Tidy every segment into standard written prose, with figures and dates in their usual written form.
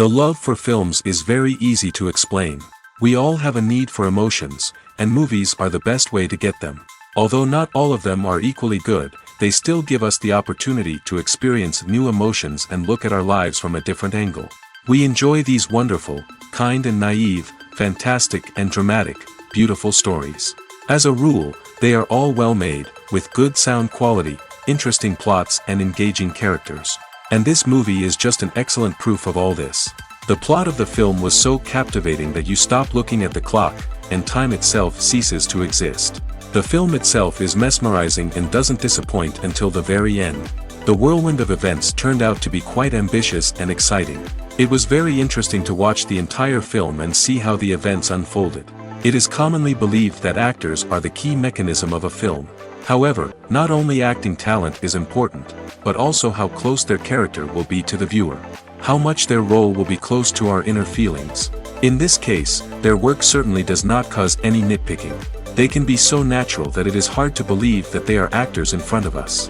The love for films is very easy to explain. We all have a need for emotions, and movies are the best way to get them. Although not all of them are equally good, they still give us the opportunity to experience new emotions and look at our lives from a different angle. We enjoy these wonderful, kind and naive, fantastic and dramatic, beautiful stories. As a rule, they are all well made, with good sound quality, interesting plots and engaging characters. And this movie is just an excellent proof of all this. The plot of the film was so captivating that you stop looking at the clock, and time itself ceases to exist. The film itself is mesmerizing and doesn't disappoint until the very end. The whirlwind of events turned out to be quite ambitious and exciting. It was very interesting to watch the entire film and see how the events unfolded. It is commonly believed that actors are the key mechanism of a film. However, not only acting talent is important, but also how close their character will be to the viewer. How much their role will be close to our inner feelings. In this case, their work certainly does not cause any nitpicking. They can be so natural that it is hard to believe that they are actors in front of us.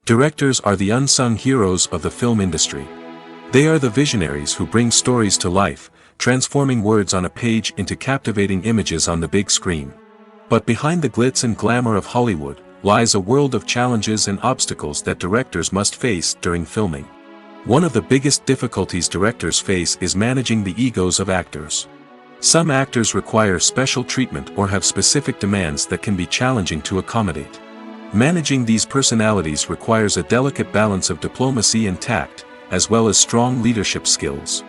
Directors are the unsung heroes of the film industry. They are the visionaries who bring stories to life, transforming words on a page into captivating images on the big screen. But behind the glitz and glamour of Hollywood, lies a world of challenges and obstacles that directors must face during filming. One of the biggest difficulties directors face is managing the egos of actors. Some actors require special treatment or have specific demands that can be challenging to accommodate. Managing these personalities requires a delicate balance of diplomacy and tact, as well as strong leadership skills.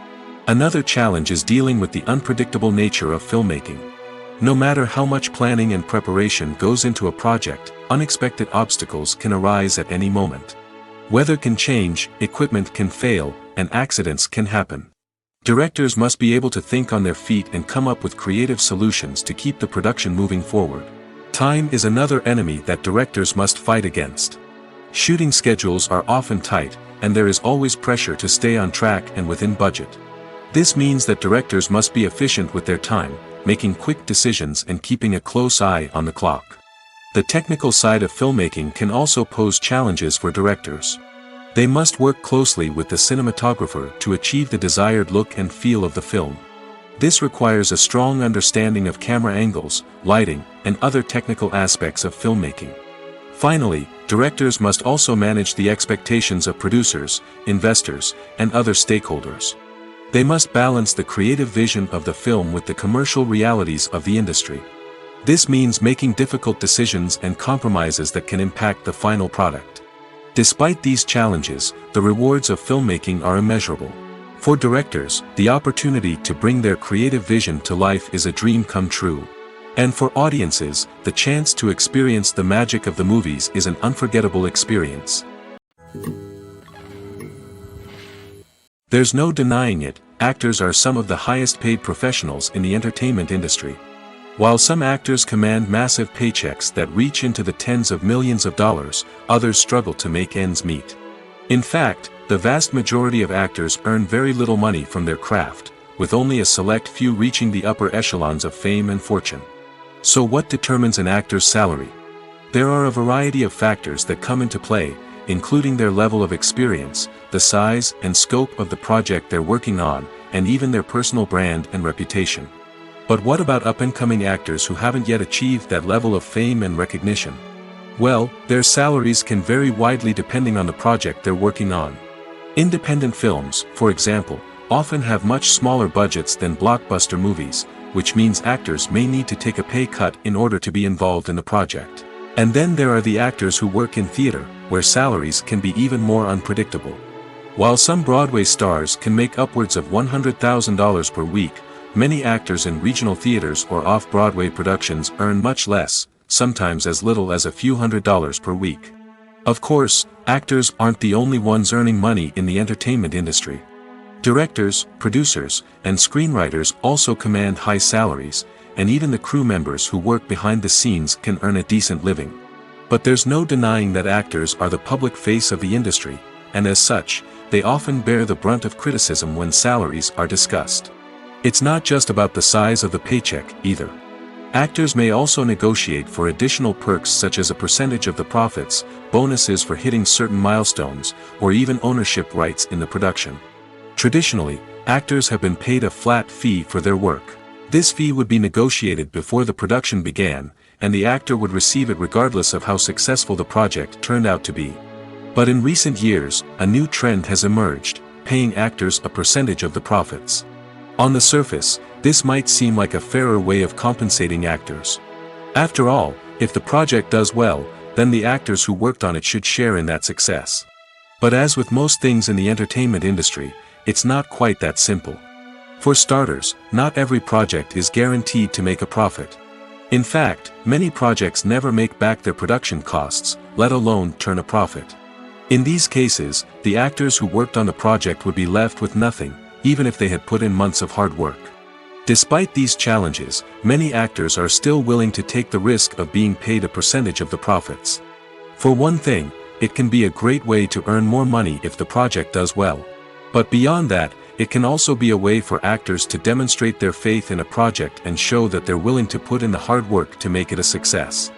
Another challenge is dealing with the unpredictable nature of filmmaking. No matter how much planning and preparation goes into a project, unexpected obstacles can arise at any moment. Weather can change, equipment can fail, and accidents can happen. Directors must be able to think on their feet and come up with creative solutions to keep the production moving forward. Time is another enemy that directors must fight against. Shooting schedules are often tight, and there is always pressure to stay on track and within budget. This means that directors must be efficient with their time, making quick decisions and keeping a close eye on the clock. The technical side of filmmaking can also pose challenges for directors. They must work closely with the cinematographer to achieve the desired look and feel of the film. This requires a strong understanding of camera angles, lighting, and other technical aspects of filmmaking. Finally, directors must also manage the expectations of producers, investors, and other stakeholders. They must balance the creative vision of the film with the commercial realities of the industry. This means making difficult decisions and compromises that can impact the final product. Despite these challenges, the rewards of filmmaking are immeasurable. For directors, the opportunity to bring their creative vision to life is a dream come true. And for audiences, the chance to experience the magic of the movies is an unforgettable experience. There's no denying it, actors are some of the highest paid professionals in the entertainment industry. While some actors command massive paychecks that reach into the tens of millions of dollars, others struggle to make ends meet. In fact, the vast majority of actors earn very little money from their craft, with only a select few reaching the upper echelons of fame and fortune. So what determines an actor's salary? There are a variety of factors that come into play, including their level of experience, the size and scope of the project they're working on, and even their personal brand and reputation. But what about up-and-coming actors who haven't yet achieved that level of fame and recognition? Well, their salaries can vary widely depending on the project they're working on. Independent films, for example, often have much smaller budgets than blockbuster movies, which means actors may need to take a pay cut in order to be involved in the project. And then there are the actors who work in theater, where salaries can be even more unpredictable. While some Broadway stars can make upwards of $100,000 per week, many actors in regional theaters or off-Broadway productions earn much less, sometimes as little as a few $100s per week. Of course, actors aren't the only ones earning money in the entertainment industry. Directors, producers, and screenwriters also command high salaries, and even the crew members who work behind the scenes can earn a decent living. But there's no denying that actors are the public face of the industry, and as such, they often bear the brunt of criticism when salaries are discussed. It's not just about the size of the paycheck, either. Actors may also negotiate for additional perks such as a percentage of the profits, bonuses for hitting certain milestones, or even ownership rights in the production. Traditionally, actors have been paid a flat fee for their work. This fee would be negotiated before the production began, and the actor would receive it regardless of how successful the project turned out to be. But in recent years, a new trend has emerged, paying actors a percentage of the profits. On the surface, this might seem like a fairer way of compensating actors. After all, if the project does well, then the actors who worked on it should share in that success. But as with most things in the entertainment industry, it's not quite that simple. For starters, not every project is guaranteed to make a profit. In fact, many projects never make back their production costs, let alone turn a profit. In these cases, the actors who worked on the project would be left with nothing, even if they had put in months of hard work. Despite these challenges, many actors are still willing to take the risk of being paid a percentage of the profits. For one thing, it can be a great way to earn more money if the project does well. But beyond that, it can also be a way for actors to demonstrate their faith in a project and show that they're willing to put in the hard work to make it a success.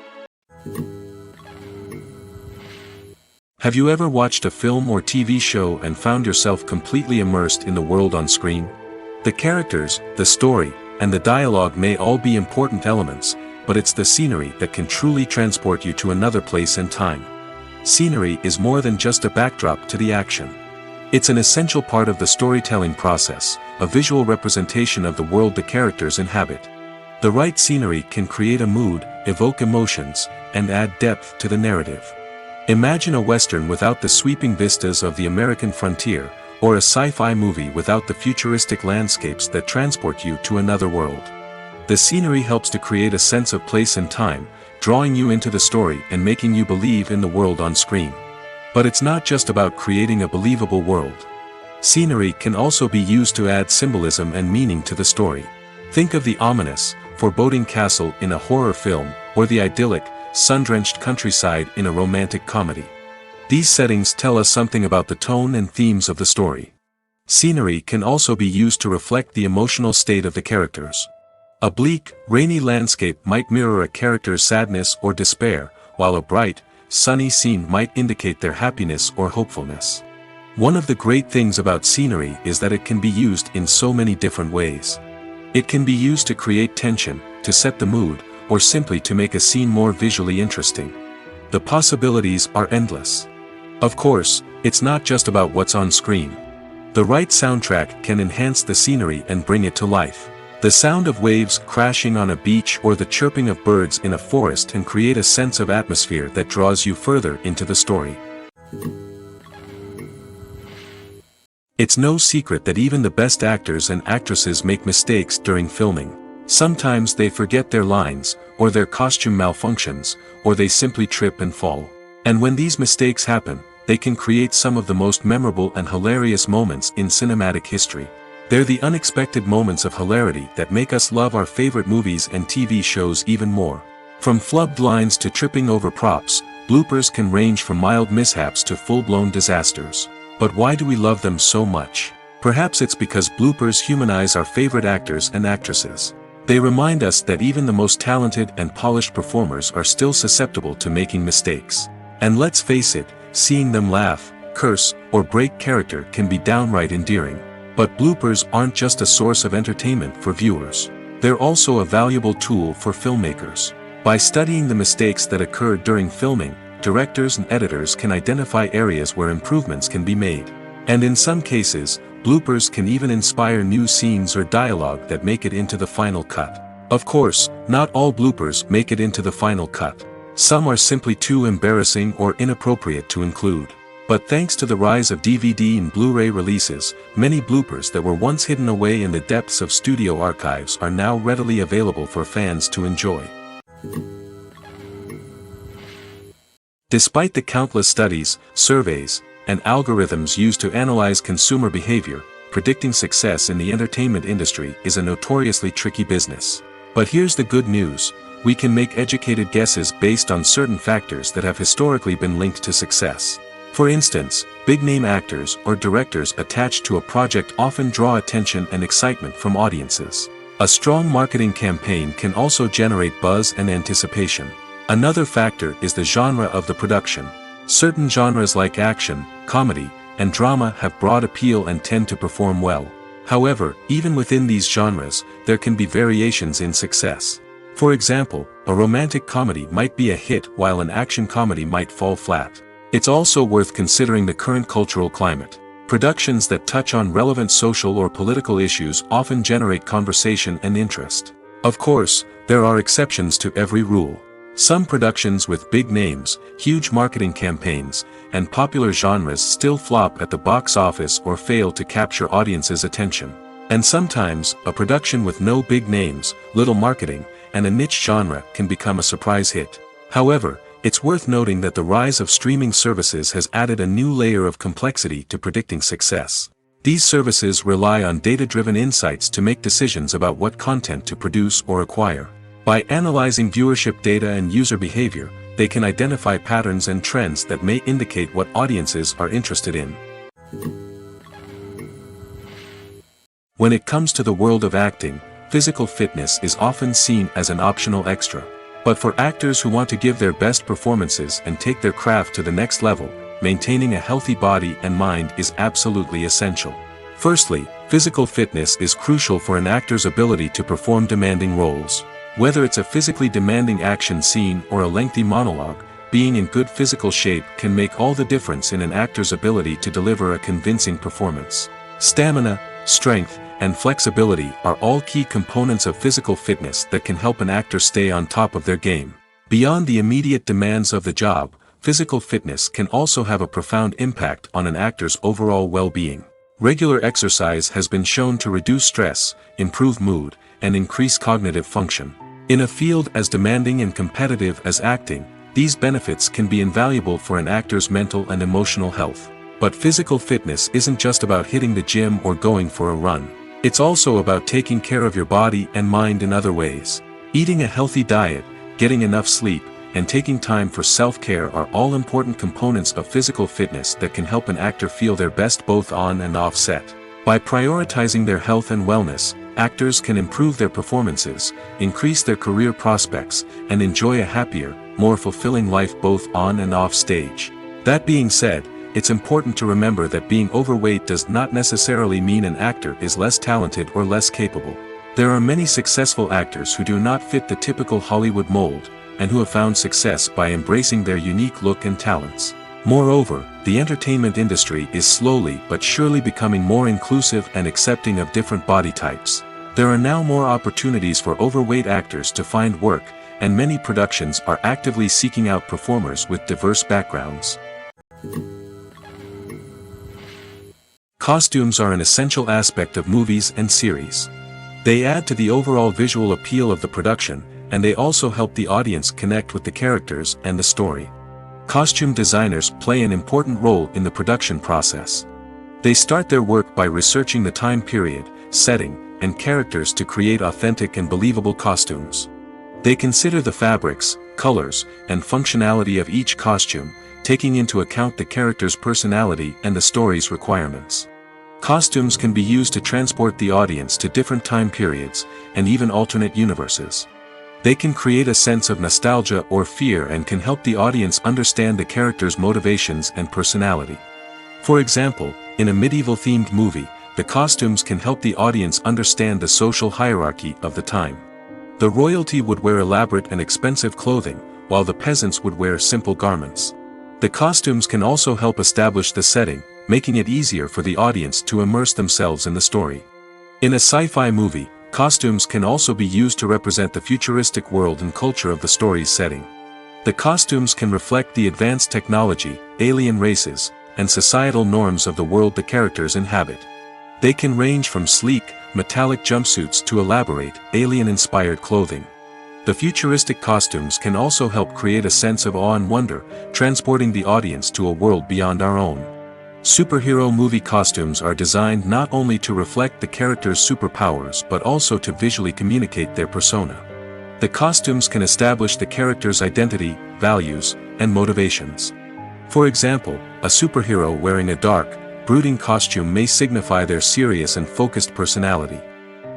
Have you ever watched a film or TV show and found yourself completely immersed in the world on screen? The characters, the story, and the dialogue may all be important elements, but it's the scenery that can truly transport you to another place and time. Scenery is more than just a backdrop to the action. It's an essential part of the storytelling process, a visual representation of the world the characters inhabit. The right scenery can create a mood, evoke emotions, and add depth to the narrative. Imagine a Western without the sweeping vistas of the American frontier, or a sci-fi movie without the futuristic landscapes that transport you to another world. The scenery helps to create a sense of place and time, drawing you into the story and making you believe in the world on screen. But it's not just about creating a believable world. Scenery can also be used to add symbolism and meaning to the story. Think of the ominous, foreboding castle in a horror film, or the idyllic, sun-drenched countryside in a romantic comedy. These settings tell us something about the tone and themes of the story. Scenery can also be used to reflect the emotional state of the characters. A bleak, rainy landscape might mirror a character's sadness or despair, while a bright, sunny scene might indicate their happiness or hopefulness. One of the great things about scenery is that it can be used in so many different ways. It can be used to create tension, to set the mood, or simply to make a scene more visually interesting. The possibilities are endless. Of course, it's not just about what's on screen. The right soundtrack can enhance the scenery and bring it to life. The sound of waves crashing on a beach or the chirping of birds in a forest can create a sense of atmosphere that draws you further into the story. It's no secret that even the best actors and actresses make mistakes during filming. Sometimes they forget their lines, or their costume malfunctions, or they simply trip and fall. And when these mistakes happen, they can create some of the most memorable and hilarious moments in cinematic history. They're the unexpected moments of hilarity that make us love our favorite movies and TV shows even more. From flubbed lines to tripping over props, bloopers can range from mild mishaps to full-blown disasters. But why do we love them so much? Perhaps it's because bloopers humanize our favorite actors and actresses. They remind us that even the most talented and polished performers are still susceptible to making mistakes. And let's face it, seeing them laugh, curse, or break character can be downright endearing. But bloopers aren't just a source of entertainment for viewers. They're also a valuable tool for filmmakers. By studying the mistakes that occurred during filming, directors and editors can identify areas where improvements can be made. And in some cases, bloopers can even inspire new scenes or dialogue that make it into the final cut. Of course, not all bloopers make it into the final cut. Some are simply too embarrassing or inappropriate to include. But thanks to the rise of DVD and Blu-ray releases, many bloopers that were once hidden away in the depths of studio archives are now readily available for fans to enjoy. Despite the countless studies, surveys, and algorithms used to analyze consumer behavior, predicting success in the entertainment industry is a notoriously tricky business. But here's the good news: we can make educated guesses based on certain factors that have historically been linked to success. For instance, big-name actors or directors attached to a project often draw attention and excitement from audiences. A strong marketing campaign can also generate buzz and anticipation. Another factor is the genre of the production. Certain genres like action, comedy, and drama have broad appeal and tend to perform well. However, even within these genres, there can be variations in success. For example, a romantic comedy might be a hit while an action comedy might fall flat. It's also worth considering the current cultural climate. Productions that touch on relevant social or political issues often generate conversation and interest. Of course, there are exceptions to every rule. Some productions with big names, huge marketing campaigns, and popular genres still flop at the box office or fail to capture audiences' attention. And sometimes, a production with no big names, little marketing, and a niche genre can become a surprise hit. However, it's worth noting that the rise of streaming services has added a new layer of complexity to predicting success. These services rely on data-driven insights to make decisions about what content to produce or acquire. By analyzing viewership data and user behavior, they can identify patterns and trends that may indicate what audiences are interested in. When it comes to the world of acting, physical fitness is often seen as an optional extra. But for actors who want to give their best performances and take their craft to the next level, maintaining a healthy body and mind is absolutely essential. Firstly, physical fitness is crucial for an actor's ability to perform demanding roles. Whether it's a physically demanding action scene or a lengthy monologue, being in good physical shape can make all the difference in an actor's ability to deliver a convincing performance. Stamina, strength, and flexibility are all key components of physical fitness that can help an actor stay on top of their game. Beyond the immediate demands of the job, physical fitness can also have a profound impact on an actor's overall well-being. Regular exercise has been shown to reduce stress, improve mood, and increase cognitive function. In a field as demanding and competitive as acting, these benefits can be invaluable for an actor's mental and emotional health. But physical fitness isn't just about hitting the gym or going for a run. It's also about taking care of your body and mind in other ways. Eating a healthy diet, getting enough sleep, and taking time for self-care are all important components of physical fitness that can help an actor feel their best both on and off set. By prioritizing their health and wellness, actors can improve their performances, increase their career prospects, and enjoy a happier, more fulfilling life both on and off stage. That being said, it's important to remember that being overweight does not necessarily mean an actor is less talented or less capable. There are many successful actors who do not fit the typical Hollywood mold, and who have found success by embracing their unique look and talents. Moreover, the entertainment industry is slowly but surely becoming more inclusive and accepting of different body types. There are now more opportunities for overweight actors to find work, and many productions are actively seeking out performers with diverse backgrounds. Costumes are an essential aspect of movies and series. They add to the overall visual appeal of the production, and they also help the audience connect with the characters and the story. Costume designers play an important role in the production process. They start their work by researching the time period, setting, and characters to create authentic and believable costumes. They consider the fabrics, colors, and functionality of each costume, taking into account the character's personality and the story's requirements. Costumes can be used to transport the audience to different time periods, and even alternate universes. They can create a sense of nostalgia or fear and can help the audience understand the character's motivations and personality. For example, in a medieval-themed movie, the costumes can help the audience understand the social hierarchy of the time. The royalty would wear elaborate and expensive clothing, while the peasants would wear simple garments. The costumes can also help establish the setting, making it easier for the audience to immerse themselves in the story. In a sci-fi movie, costumes can also be used to represent the futuristic world and culture of the story's setting. The costumes can reflect the advanced technology, alien races, and societal norms of the world the characters inhabit. They can range from sleek, metallic jumpsuits to elaborate, alien-inspired clothing. The futuristic costumes can also help create a sense of awe and wonder, transporting the audience to a world beyond our own. Superhero movie costumes are designed not only to reflect the character's superpowers but also to visually communicate their persona. The costumes can establish the character's identity, values, and motivations. For example, a superhero wearing a dark, brooding costume may signify their serious and focused personality.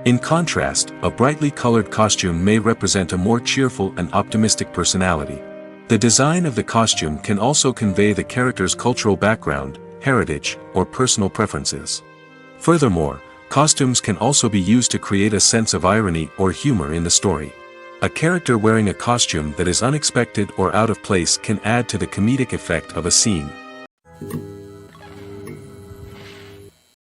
In contrast, a brightly colored costume may represent a more cheerful and optimistic personality. The design of the costume can also convey the character's cultural background, heritage, or personal preferences. Furthermore, costumes can also be used to create a sense of irony or humor in the story. A character wearing a costume that is unexpected or out of place can add to the comedic effect of a scene.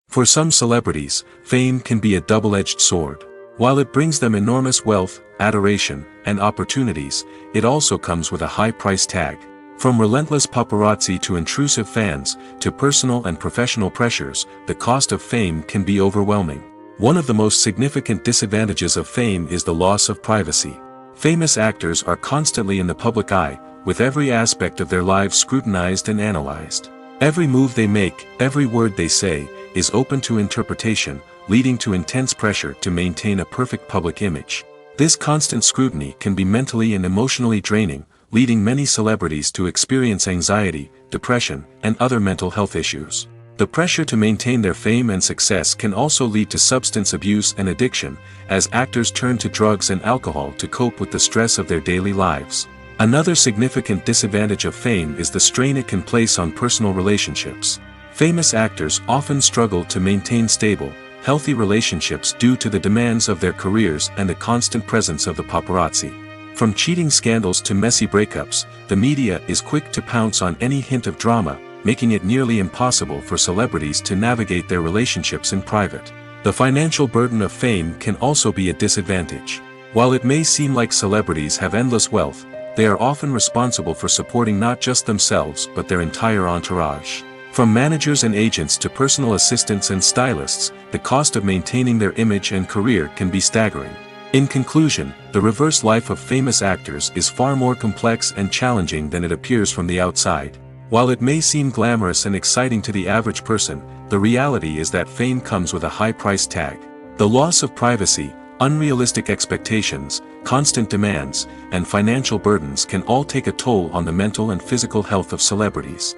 For some celebrities, fame can be a double-edged sword. While it brings them enormous wealth, adoration, and opportunities, it also comes with a high price tag. From relentless paparazzi to intrusive fans, to personal and professional pressures, the cost of fame can be overwhelming. One of the most significant disadvantages of fame is the loss of privacy. Famous actors are constantly in the public eye, with every aspect of their lives scrutinized and analyzed. Every move they make, every word they say, is open to interpretation, leading to intense pressure to maintain a perfect public image. This constant scrutiny can be mentally and emotionally draining, leading many celebrities to experience anxiety, depression, and other mental health issues. The pressure to maintain their fame and success can also lead to substance abuse and addiction, as actors turn to drugs and alcohol to cope with the stress of their daily lives. Another significant disadvantage of fame is the strain it can place on personal relationships. Famous actors often struggle to maintain stable, healthy relationships due to the demands of their careers and the constant presence of the paparazzi. From cheating scandals to messy breakups, the media is quick to pounce on any hint of drama, making it nearly impossible for celebrities to navigate their relationships in private. The financial burden of fame can also be a disadvantage. While it may seem like celebrities have endless wealth, they are often responsible for supporting not just themselves but their entire entourage. From managers and agents to personal assistants and stylists, the cost of maintaining their image and career can be staggering. In conclusion, the reverse life of famous actors is far more complex and challenging than it appears from the outside. While it may seem glamorous and exciting to the average person, the reality is that fame comes with a high price tag. The loss of privacy, unrealistic expectations, constant demands, and financial burdens can all take a toll on the mental and physical health of celebrities.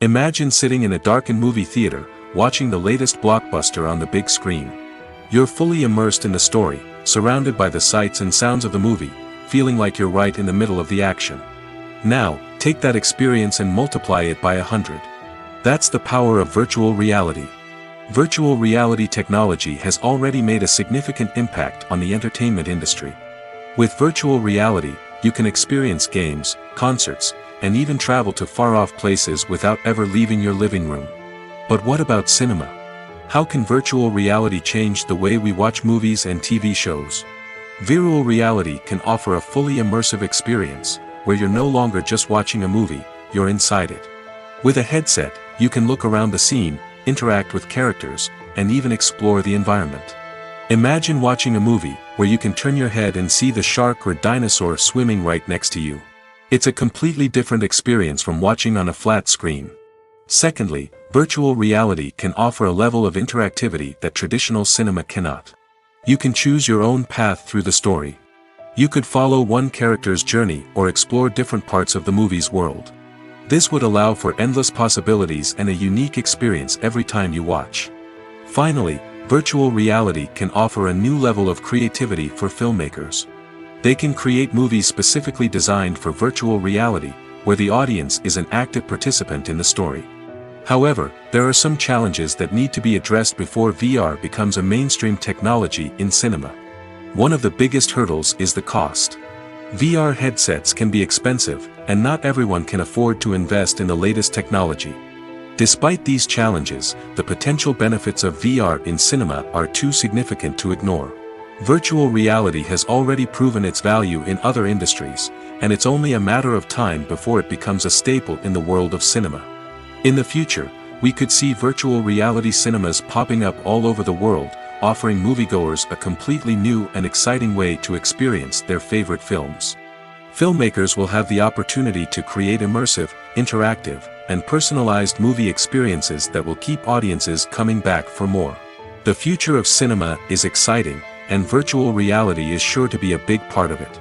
Imagine sitting in a darkened movie theater, watching the latest blockbuster on the big screen. You're fully immersed in the story, surrounded by the sights and sounds of the movie, feeling like you're right in the middle of the action. Now, take that experience and multiply it by 100. That's the power of virtual reality. Virtual reality technology has already made a significant impact on the entertainment industry. With virtual reality, you can experience games, concerts, and even travel to far-off places without ever leaving your living room. But what about cinema? How can virtual reality change the way we watch movies and TV shows? Virtual reality can offer a fully immersive experience, where you're no longer just watching a movie, you're inside it. With a headset, you can look around the scene, interact with characters, and even explore the environment. Imagine watching a movie, where you can turn your head and see the shark or dinosaur swimming right next to you. It's a completely different experience from watching on a flat screen. Secondly, virtual reality can offer a level of interactivity that traditional cinema cannot. You can choose your own path through the story. You could follow one character's journey or explore different parts of the movie's world. This would allow for endless possibilities and a unique experience every time you watch. Finally, virtual reality can offer a new level of creativity for filmmakers. They can create movies specifically designed for virtual reality, where the audience is an active participant in the story. However, there are some challenges that need to be addressed before VR becomes a mainstream technology in cinema. One of the biggest hurdles is the cost. VR headsets can be expensive, and not everyone can afford to invest in the latest technology. Despite these challenges, the potential benefits of VR in cinema are too significant to ignore. Virtual reality has already proven its value in other industries, and it's only a matter of time before it becomes a staple in the world of cinema. In the future, we could see virtual reality cinemas popping up all over the world, offering moviegoers a completely new and exciting way to experience their favorite films. Filmmakers will have the opportunity to create immersive, interactive, and personalized movie experiences that will keep audiences coming back for more. The future of cinema is exciting, and virtual reality is sure to be a big part of it.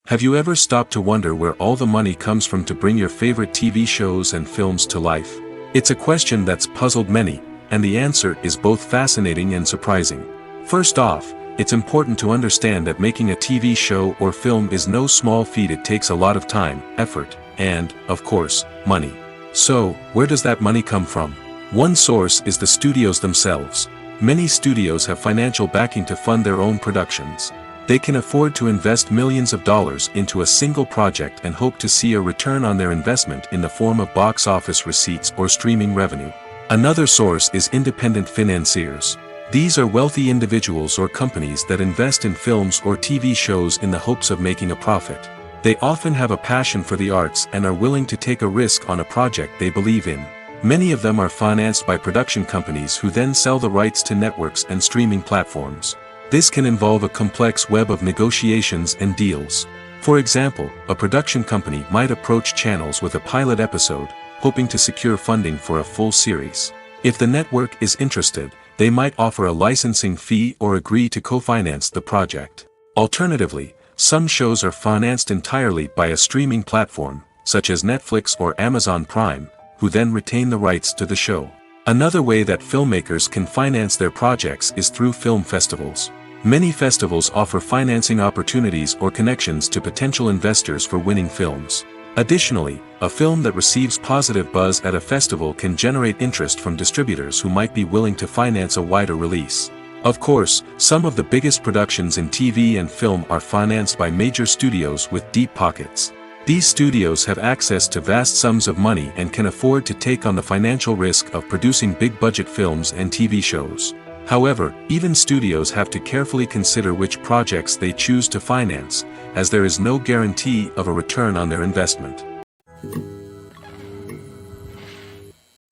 Have you ever stopped to wonder where all the money comes from to bring your favorite TV shows and films to life? It's a question that's puzzled many, and the answer is both fascinating and surprising. First off, it's important to understand that making a TV show or film is no small feat. It takes a lot of time, effort, and, of course, money. So, where does that money come from? One source is the studios themselves. Many studios have financial backing to fund their own productions. They can afford to invest millions of dollars into a single project and hope to see a return on their investment in the form of box office receipts or streaming revenue. Another source is independent financiers. These are wealthy individuals or companies that invest in films or TV shows in the hopes of making a profit. They often have a passion for the arts and are willing to take a risk on a project they believe in. Many of them are financed by production companies who then sell the rights to networks and streaming platforms. This can involve a complex web of negotiations and deals. For example, a production company might approach channels with a pilot episode, hoping to secure funding for a full series. If the network is interested, they might offer a licensing fee or agree to co-finance the project. Alternatively, some shows are financed entirely by a streaming platform, such as Netflix or Amazon Prime, who then retain the rights to the show. Another way that filmmakers can finance their projects is through film festivals. Many festivals offer financing opportunities or connections to potential investors for winning films. Additionally, a film that receives positive buzz at a festival can generate interest from distributors who might be willing to finance a wider release. Of course, some of the biggest productions in TV and film are financed by major studios with deep pockets. These studios have access to vast sums of money and can afford to take on the financial risk of producing big-budget films and TV shows. However, even studios have to carefully consider which projects they choose to finance, as there is no guarantee of a return on their investment.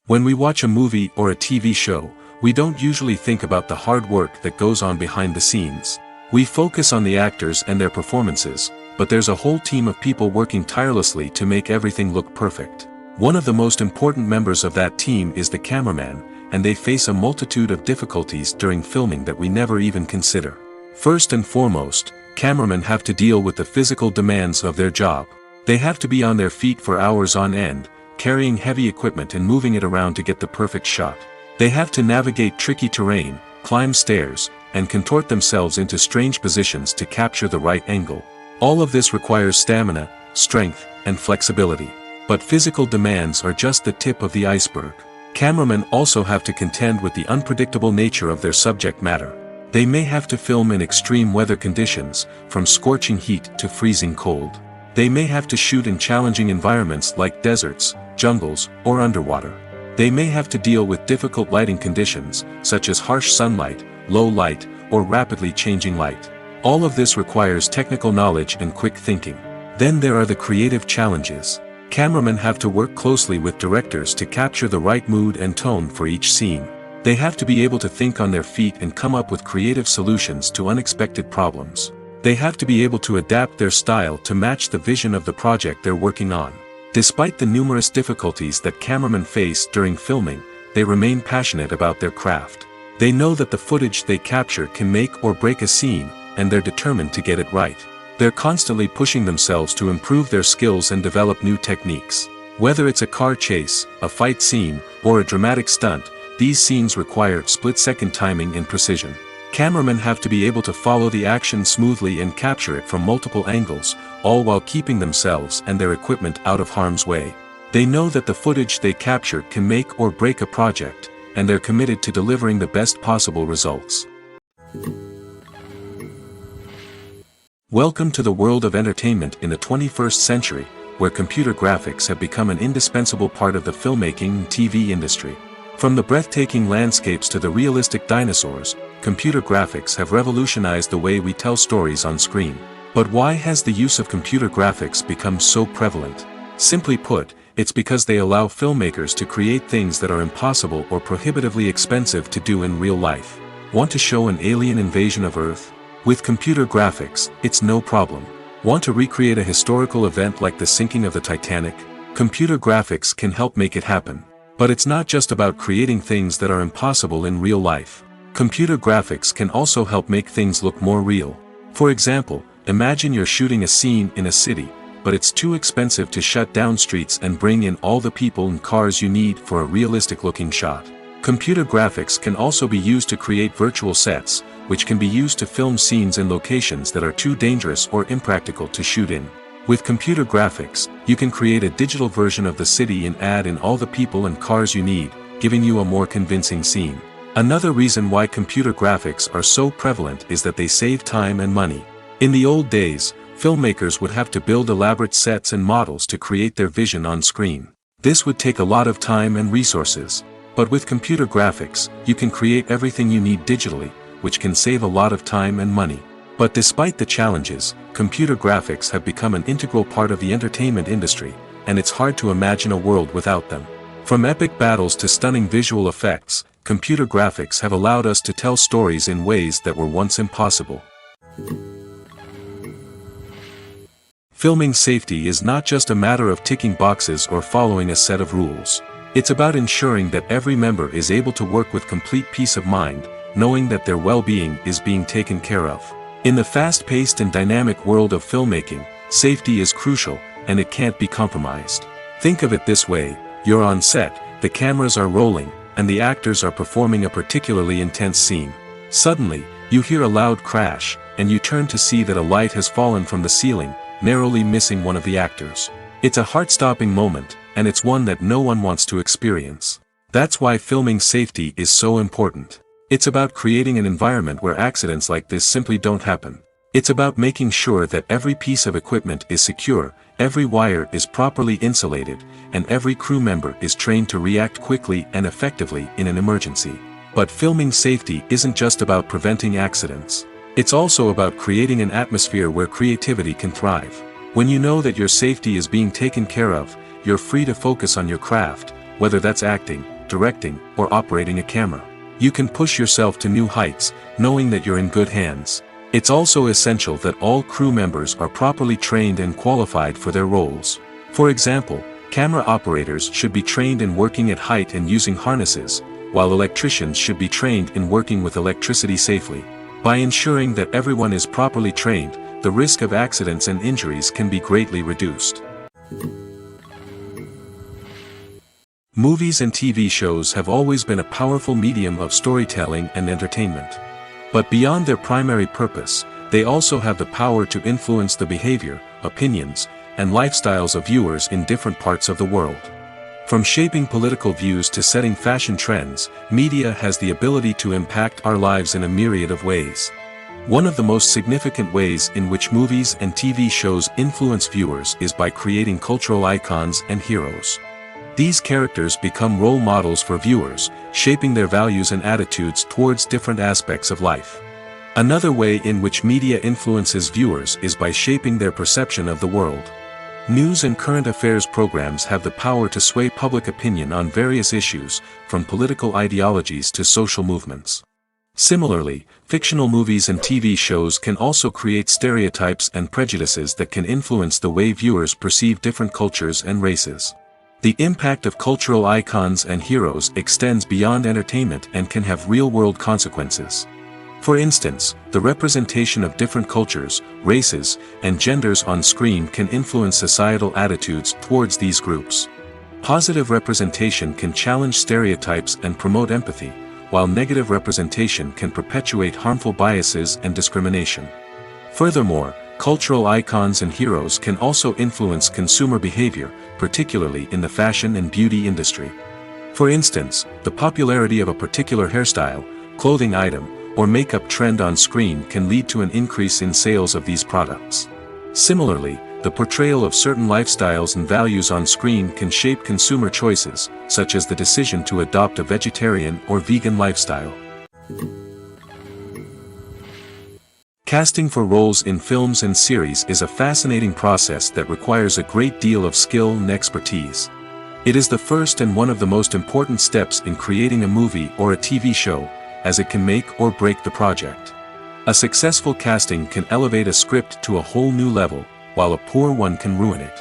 When we watch a movie or a TV show, we don't usually think about the hard work that goes on behind the scenes. We focus on the actors and their performances, but there's a whole team of people working tirelessly to make everything look perfect. One of the most important members of that team is the cameraman, and they face a multitude of difficulties during filming that we never even consider. First and foremost, cameramen have to deal with the physical demands of their job. They have to be on their feet for hours on end, carrying heavy equipment and moving it around to get the perfect shot. They have to navigate tricky terrain, climb stairs, and contort themselves into strange positions to capture the right angle. All of this requires stamina, strength, and flexibility. But physical demands are just the tip of the iceberg. Cameramen also have to contend with the unpredictable nature of their subject matter. They may have to film in extreme weather conditions, from scorching heat to freezing cold. They may have to shoot in challenging environments like deserts, jungles, or underwater. They may have to deal with difficult lighting conditions, such as harsh sunlight, low light, or rapidly changing light. All of this requires technical knowledge and quick thinking. Then there are the creative challenges. Cameramen have to work closely with directors to capture the right mood and tone for each scene. They have to be able to think on their feet and come up with creative solutions to unexpected problems. They have to be able to adapt their style to match the vision of the project they're working on. Despite the numerous difficulties that cameramen face during filming, they remain passionate about their craft. They know that the footage they capture can make or break a scene, and they're determined to get it right. They're constantly pushing themselves to improve their skills and develop new techniques. Whether it's a car chase, a fight scene, or a dramatic stunt, these scenes require split-second timing and precision. Cameramen have to be able to follow the action smoothly and capture it from multiple angles, all while keeping themselves and their equipment out of harm's way. They know that the footage they capture can make or break a project, and they're committed to delivering the best possible results. Welcome to the world of entertainment in the 21st century, where computer graphics have become an indispensable part of the filmmaking and TV industry. From the breathtaking landscapes to the realistic dinosaurs, computer graphics have revolutionized the way we tell stories on screen. But why has the use of computer graphics become so prevalent? Simply put, it's because they allow filmmakers to create things that are impossible or prohibitively expensive to do in real life. Want to show an alien invasion of Earth? With computer graphics, it's no problem. Want to recreate a historical event like the sinking of the Titanic? Computer graphics can help make it happen. But it's not just about creating things that are impossible in real life. Computer graphics can also help make things look more real. For example, imagine you're shooting a scene in a city, but it's too expensive to shut down streets and bring in all the people and cars you need for a realistic-looking shot. Computer graphics can also be used to create virtual sets, which can be used to film scenes in locations that are too dangerous or impractical to shoot in. With computer graphics, you can create a digital version of the city and add in all the people and cars you need, giving you a more convincing scene. Another reason why computer graphics are so prevalent is that they save time and money. In the old days, filmmakers would have to build elaborate sets and models to create their vision on screen. This would take a lot of time and resources. But with computer graphics, you can create everything you need digitally, which can save a lot of time and money. But despite the challenges, computer graphics have become an integral part of the entertainment industry, and it's hard to imagine a world without them. From epic battles to stunning visual effects, computer graphics have allowed us to tell stories in ways that were once impossible. Filming safety is not just a matter of ticking boxes or following a set of rules. It's about ensuring that every member is able to work with complete peace of mind, knowing that their well-being is being taken care of. In the fast-paced and dynamic world of filmmaking, safety is crucial, and it can't be compromised. Think of it this way: you're on set, the cameras are rolling, and the actors are performing a particularly intense scene. Suddenly, you hear a loud crash, and you turn to see that a light has fallen from the ceiling, narrowly missing one of the actors. It's a heart-stopping moment, and it's one that no one wants to experience. That's why filming safety is so important. It's about creating an environment where accidents like this simply don't happen. It's about making sure that every piece of equipment is secure, every wire is properly insulated, and every crew member is trained to react quickly and effectively in an emergency. But filming safety isn't just about preventing accidents. It's also about creating an atmosphere where creativity can thrive. When you know that your safety is being taken care of, you're free to focus on your craft, whether that's acting, directing, or operating a camera. You can push yourself to new heights, knowing that you're in good hands. It's also essential that all crew members are properly trained and qualified for their roles. For example, camera operators should be trained in working at height and using harnesses, while electricians should be trained in working with electricity safely. By ensuring that everyone is properly trained, the risk of accidents and injuries can be greatly reduced. Movies and TV shows have always been a powerful medium of storytelling and entertainment. But beyond their primary purpose, they also have the power to influence the behavior, opinions, and lifestyles of viewers in different parts of the world. From shaping political views to setting fashion trends, media has the ability to impact our lives in a myriad of ways. One of the most significant ways in which movies and TV shows influence viewers is by creating cultural icons and heroes. These characters become role models for viewers, shaping their values and attitudes towards different aspects of life. Another way in which media influences viewers is by shaping their perception of the world. News and current affairs programs have the power to sway public opinion on various issues, from political ideologies to social movements. Similarly, fictional movies and TV shows can also create stereotypes and prejudices that can influence the way viewers perceive different cultures and races. The impact of cultural icons and heroes extends beyond entertainment and can have real-world consequences. For instance, the representation of different cultures, races, and genders on screen can influence societal attitudes towards these groups. Positive representation can challenge stereotypes and promote empathy, while negative representation can perpetuate harmful biases and discrimination. Furthermore, cultural icons and heroes can also influence consumer behavior, particularly in the fashion and beauty industry. For instance, the popularity of a particular hairstyle, clothing item, or makeup trend on screen can lead to an increase in sales of these products. Similarly, the portrayal of certain lifestyles and values on screen can shape consumer choices, such as the decision to adopt a vegetarian or vegan lifestyle. Casting for roles in films and series is a fascinating process that requires a great deal of skill and expertise. It is the first and one of the most important steps in creating a movie or a TV show, as it can make or break the project. A successful casting can elevate a script to a whole new level, while a poor one can ruin it.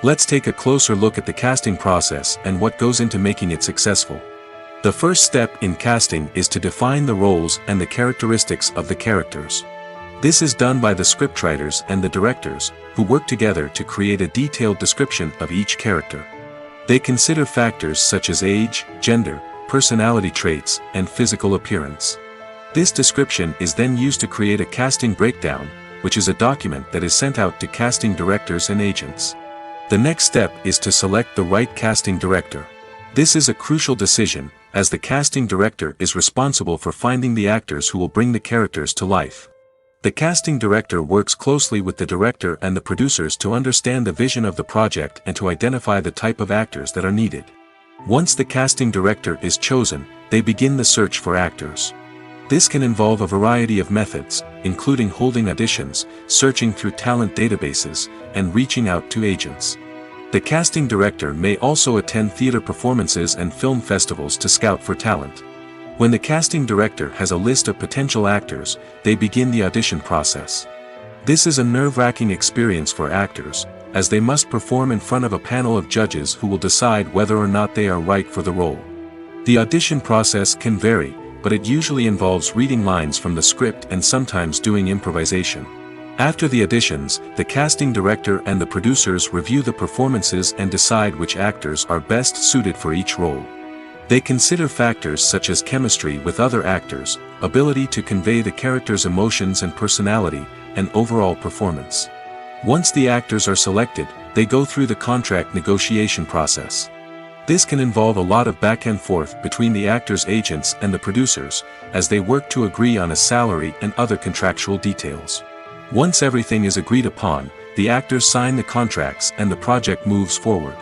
Let's take a closer look at the casting process and what goes into making it successful. The first step in casting is to define the roles and the characteristics of the characters. This is done by the scriptwriters and the directors, who work together to create a detailed description of each character. They consider factors such as age, gender, personality traits, and physical appearance. This description is then used to create a casting breakdown, which is a document that is sent out to casting directors and agents. The next step is to select the right casting director. This is a crucial decision, as the casting director is responsible for finding the actors who will bring the characters to life. The casting director works closely with the director and the producers to understand the vision of the project and to identify the type of actors that are needed. Once the casting director is chosen, they begin the search for actors. This can involve a variety of methods, including holding auditions, searching through talent databases, and reaching out to agents. The casting director may also attend theater performances and film festivals to scout for talent. When the casting director has a list of potential actors, they begin the audition process. This is a nerve-wracking experience for actors, as they must perform in front of a panel of judges who will decide whether or not they are right for the role. The audition process can vary, but it usually involves reading lines from the script and sometimes doing improvisation. After the auditions, the casting director and the producers review the performances and decide which actors are best suited for each role. They consider factors such as chemistry with other actors, ability to convey the character's emotions and personality, and overall performance. Once the actors are selected, they go through the contract negotiation process. This can involve a lot of back and forth between the actors' agents and the producers, as they work to agree on a salary and other contractual details. Once everything is agreed upon, the actors sign the contracts and the project moves forward.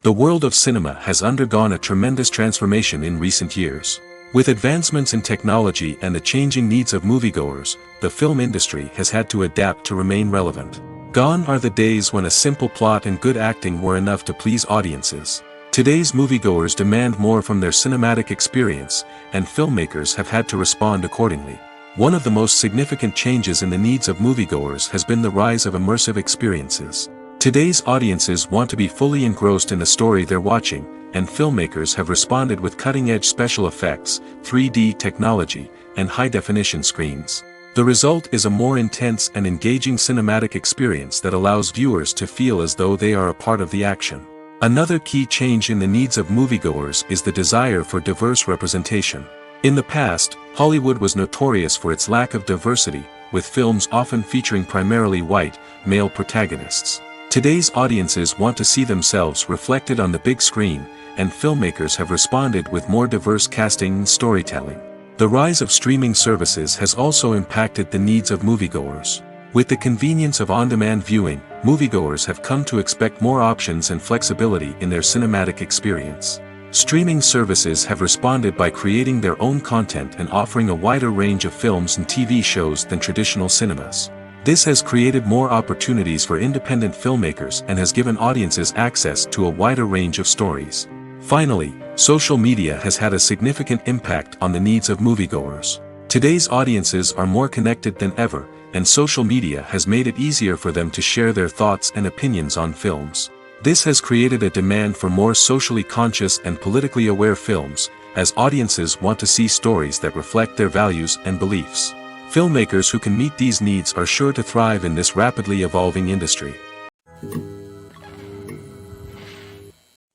The world of cinema has undergone a tremendous transformation in recent years. With advancements in technology and the changing needs of moviegoers, the film industry has had to adapt to remain relevant. Gone are the days when a simple plot and good acting were enough to please audiences. Today's moviegoers demand more from their cinematic experience, and filmmakers have had to respond accordingly. One of the most significant changes in the needs of moviegoers has been the rise of immersive experiences. Today's audiences want to be fully engrossed in the story they're watching, and filmmakers have responded with cutting-edge special effects, 3D technology, and high-definition screens. The result is a more intense and engaging cinematic experience that allows viewers to feel as though they are a part of the action. Another key change in the needs of moviegoers is the desire for diverse representation. In the past, Hollywood was notorious for its lack of diversity, with films often featuring primarily white, male protagonists. Today's audiences want to see themselves reflected on the big screen, and filmmakers have responded with more diverse casting and storytelling. The rise of streaming services has also impacted the needs of moviegoers. With the convenience of on-demand viewing, moviegoers have come to expect more options and flexibility in their cinematic experience. Streaming services have responded by creating their own content and offering a wider range of films and TV shows than traditional cinemas. This has created more opportunities for independent filmmakers and has given audiences access to a wider range of stories. Finally, social media has had a significant impact on the needs of moviegoers. Today's audiences are more connected than ever, and social media has made it easier for them to share their thoughts and opinions on films. This has created a demand for more socially conscious and politically aware films, as audiences want to see stories that reflect their values and beliefs. Filmmakers who can meet these needs are sure to thrive in this rapidly evolving industry.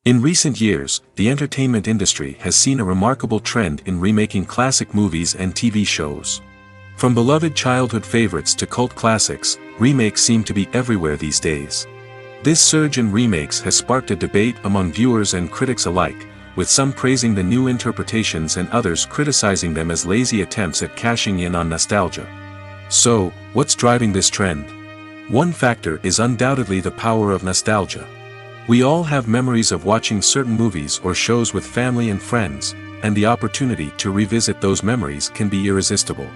In recent years, the entertainment industry has seen a remarkable trend in remaking classic movies and TV shows. From beloved childhood favorites to cult classics, remakes seem to be everywhere these days. This surge in remakes has sparked a debate among viewers and critics alike, with some praising the new interpretations and others criticizing them as lazy attempts at cashing in on nostalgia. So, what's driving this trend? One factor is undoubtedly the power of nostalgia. We all have memories of watching certain movies or shows with family and friends, and the opportunity to revisit those memories can be irresistible.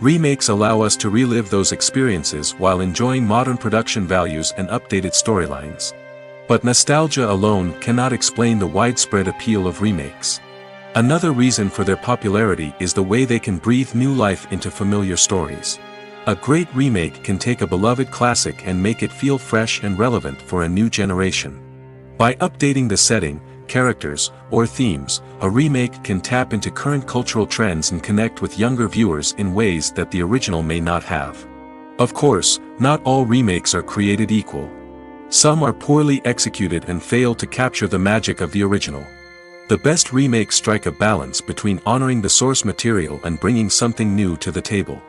Remakes allow us to relive those experiences while enjoying modern production values and updated storylines. But nostalgia alone cannot explain the widespread appeal of remakes. Another reason for their popularity is the way they can breathe new life into familiar stories. A great remake can take a beloved classic and make it feel fresh and relevant for a new generation. By updating the setting, characters, or themes, a remake can tap into current cultural trends and connect with younger viewers in ways that the original may not have. Of course, not all remakes are created equal. Some are poorly executed and fail to capture the magic of the original. The best remakes strike a balance between honoring the source material and bringing something new to the table.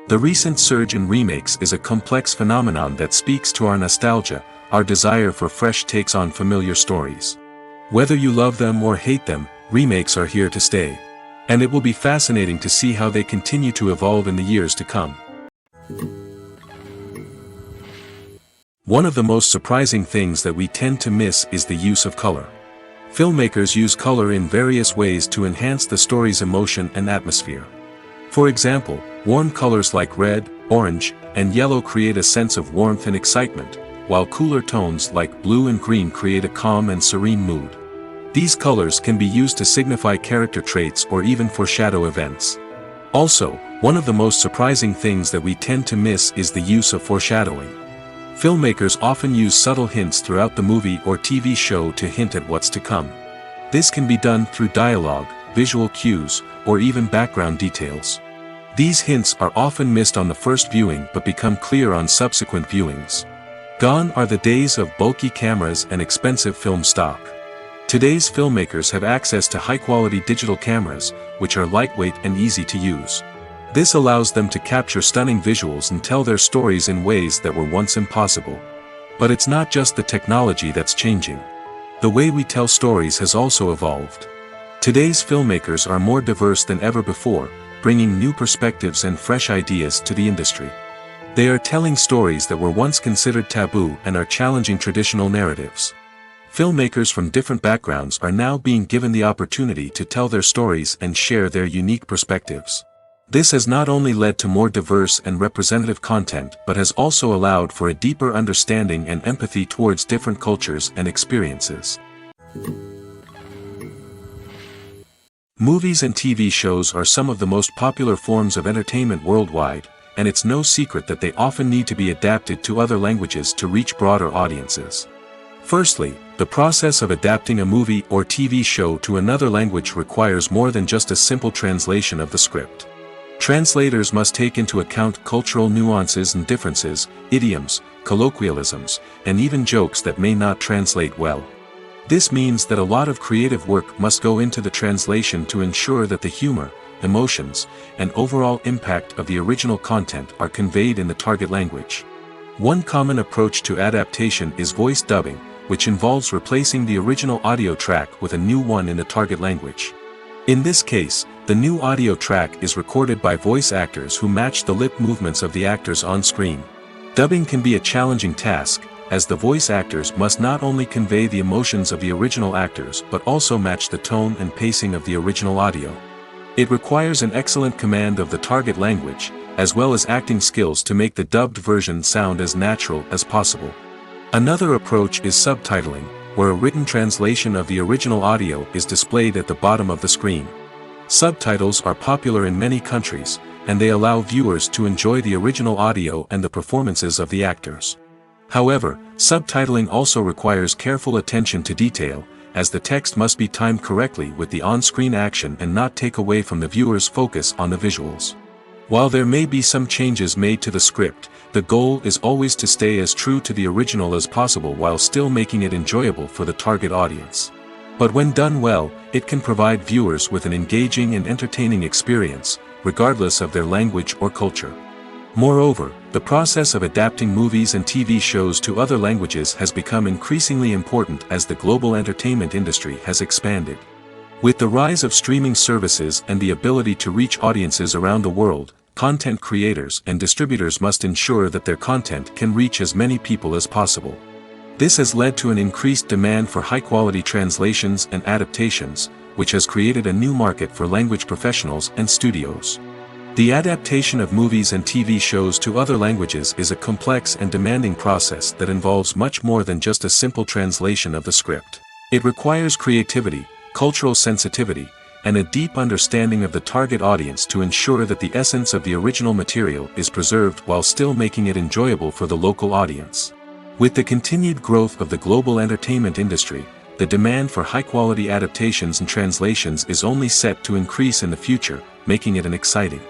The recent surge in remakes is a complex phenomenon that speaks to our nostalgia, our desire for fresh takes on familiar stories. Whether you love them or hate them, remakes are here to stay. And it will be fascinating to see how they continue to evolve in the years to come. One of the most surprising things that we tend to miss is the use of color. Filmmakers use color in various ways to enhance the story's emotion and atmosphere. For example, warm colors like red, orange, and yellow create a sense of warmth and excitement, while cooler tones like blue and green create a calm and serene mood. These colors can be used to signify character traits or even foreshadow events. Also, one of the most surprising things that we tend to miss is the use of foreshadowing. Filmmakers often use subtle hints throughout the movie or TV show to hint at what's to come. This can be done through dialogue, visual cues, or even background details. These hints are often missed on the first viewing but become clear on subsequent viewings. Gone are the days of bulky cameras and expensive film stock. Today's filmmakers have access to high-quality digital cameras, which are lightweight and easy to use. This allows them to capture stunning visuals and tell their stories in ways that were once impossible. But it's not just the technology that's changing. The way we tell stories has also evolved. Today's filmmakers are more diverse than ever before, bringing new perspectives and fresh ideas to the industry. They are telling stories that were once considered taboo and are challenging traditional narratives. Filmmakers from different backgrounds are now being given the opportunity to tell their stories and share their unique perspectives. This has not only led to more diverse and representative content but has also allowed for a deeper understanding and empathy towards different cultures and experiences. Movies and TV shows are some of the most popular forms of entertainment worldwide, and it's no secret that they often need to be adapted to other languages to reach broader audiences. Firstly, the process of adapting a movie or TV show to another language requires more than just a simple translation of the script. Translators must take into account cultural nuances and differences, idioms, colloquialisms, and even jokes that may not translate well. This means that a lot of creative work must go into the translation to ensure that the humor, emotions, and overall impact of the original content are conveyed in the target language. One common approach to adaptation is voice dubbing, which involves replacing the original audio track with a new one in the target language. In this case, the new audio track is recorded by voice actors who match the lip movements of the actors on screen. Dubbing can be a challenging task, as the voice actors must not only convey the emotions of the original actors but also match the tone and pacing of the original audio. It requires an excellent command of the target language, as well as acting skills to make the dubbed version sound as natural as possible. Another approach is subtitling, where a written translation of the original audio is displayed at the bottom of the screen. Subtitles are popular in many countries, and they allow viewers to enjoy the original audio and the performances of the actors. However, subtitling also requires careful attention to detail, as the text must be timed correctly with the on-screen action and not take away from the viewer's focus on the visuals. While there may be some changes made to the script, the goal is always to stay as true to the original as possible while still making it enjoyable for the target audience. But when done well, it can provide viewers with an engaging and entertaining experience, regardless of their language or culture. Moreover, the process of adapting movies and TV shows to other languages has become increasingly important as the global entertainment industry has expanded. With the rise of streaming services and the ability to reach audiences around the world, content creators and distributors must ensure that their content can reach as many people as possible. This has led to an increased demand for high-quality translations and adaptations, which has created a new market for language professionals and studios. The adaptation of movies and TV shows to other languages is a complex and demanding process that involves much more than just a simple translation of the script. It requires creativity, cultural sensitivity, and a deep understanding of the target audience to ensure that the essence of the original material is preserved while still making it enjoyable for the local audience. With the continued growth of the global entertainment industry, the demand for high-quality adaptations and translations is only set to increase in the future, making it an exciting.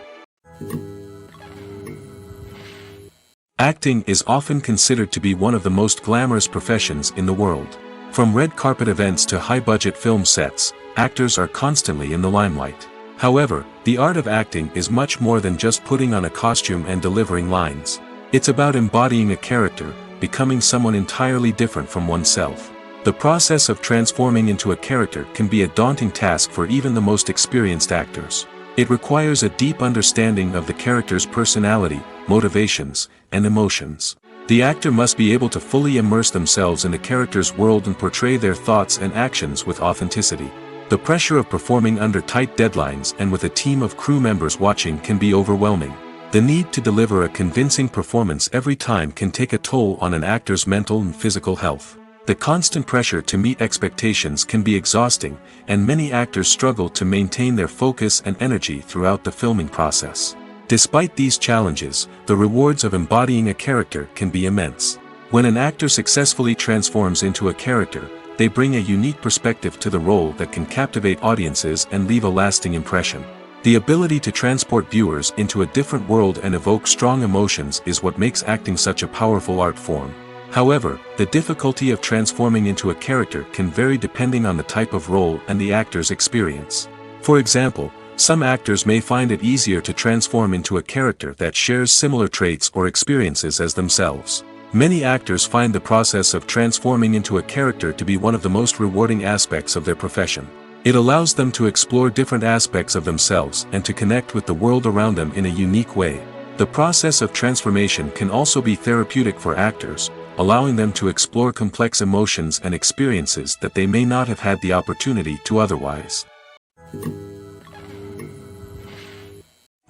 Acting is often considered to be one of the most glamorous professions in the world. From red carpet events to high-budget film sets, actors are constantly in the limelight. However, the art of acting is much more than just putting on a costume and delivering lines. It's about embodying a character, becoming someone entirely different from oneself. The process of transforming into a character can be a daunting task for even the most experienced actors. It requires a deep understanding of the character's personality, motivations, and emotions. The actor must be able to fully immerse themselves in the character's world and portray their thoughts and actions with authenticity. The pressure of performing under tight deadlines and with a team of crew members watching can be overwhelming. The need to deliver a convincing performance every time can take a toll on an actor's mental and physical health. The constant pressure to meet expectations can be exhausting, and many actors struggle to maintain their focus and energy throughout the filming process. Despite these challenges, the rewards of embodying a character can be immense. When an actor successfully transforms into a character, they bring a unique perspective to the role that can captivate audiences and leave a lasting impression. The ability to transport viewers into a different world and evoke strong emotions is what makes acting such a powerful art form. However, the difficulty of transforming into a character can vary depending on the type of role and the actor's experience. For example, some actors may find it easier to transform into a character that shares similar traits or experiences as themselves. Many actors find the process of transforming into a character to be one of the most rewarding aspects of their profession. It allows them to explore different aspects of themselves and to connect with the world around them in a unique way. The process of transformation can also be therapeutic for actors, allowing them to explore complex emotions and experiences that they may not have had the opportunity to otherwise.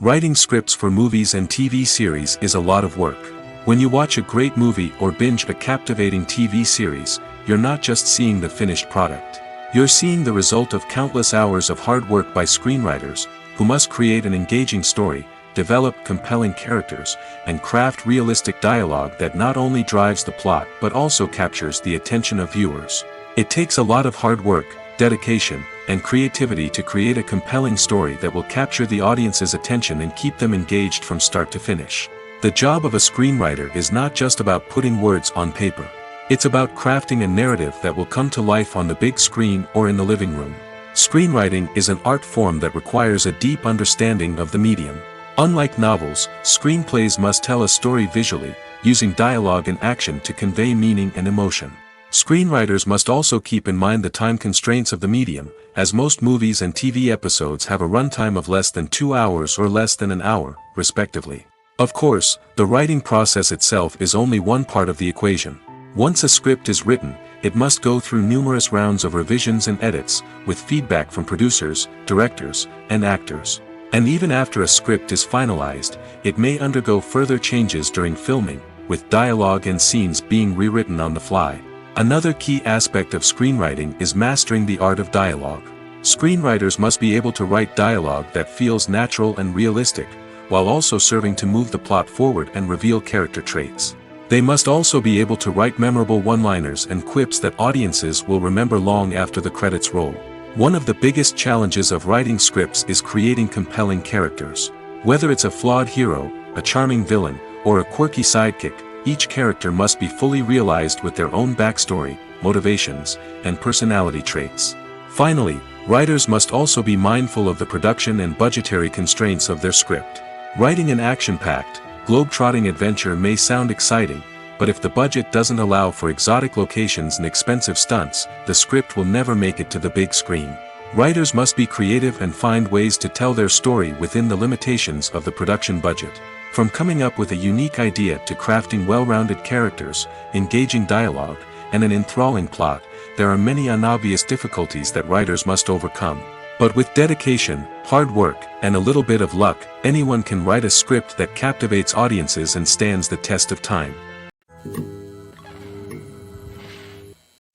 Writing scripts for movies and TV series is a lot of work. When you watch a great movie or binge a captivating TV series, you're not just seeing the finished product. You're seeing the result of countless hours of hard work by screenwriters, who must create an engaging story, develop compelling characters, and craft realistic dialogue that not only drives the plot but also captures the attention of viewers. It takes a lot of hard work, dedication, and creativity to create a compelling story that will capture the audience's attention and keep them engaged from start to finish. The job of a screenwriter is not just about putting words on paper. It's about crafting a narrative that will come to life on the big screen or in the living room. Screenwriting is an art form that requires a deep understanding of the medium. Unlike novels, screenplays must tell a story visually, using dialogue and action to convey meaning and emotion. Screenwriters must also keep in mind the time constraints of the medium, as most movies and TV episodes have a runtime of less than 2 hours or less than an hour, respectively. Of course, the writing process itself is only one part of the equation. Once a script is written, it must go through numerous rounds of revisions and edits, with feedback from producers, directors, and actors. And even after a script is finalized, it may undergo further changes during filming, with dialogue and scenes being rewritten on the fly. Another key aspect of screenwriting is mastering the art of dialogue. Screenwriters must be able to write dialogue that feels natural and realistic, while also serving to move the plot forward and reveal character traits. They must also be able to write memorable one-liners and quips that audiences will remember long after the credits roll. One of the biggest challenges of writing scripts is creating compelling characters. Whether it's a flawed hero, a charming villain, or a quirky sidekick, each character must be fully realized with their own backstory, motivations, and personality traits. Finally, writers must also be mindful of the production and budgetary constraints of their script. Writing an action-packed, globe-trotting adventure may sound exciting, but if the budget doesn't allow for exotic locations and expensive stunts, the script will never make it to the big screen. Writers must be creative and find ways to tell their story within the limitations of the production budget. From coming up with a unique idea to crafting well-rounded characters, engaging dialogue, and an enthralling plot, there are many unobvious difficulties that writers must overcome. But with dedication, hard work, and a little bit of luck, anyone can write a script that captivates audiences and stands the test of time.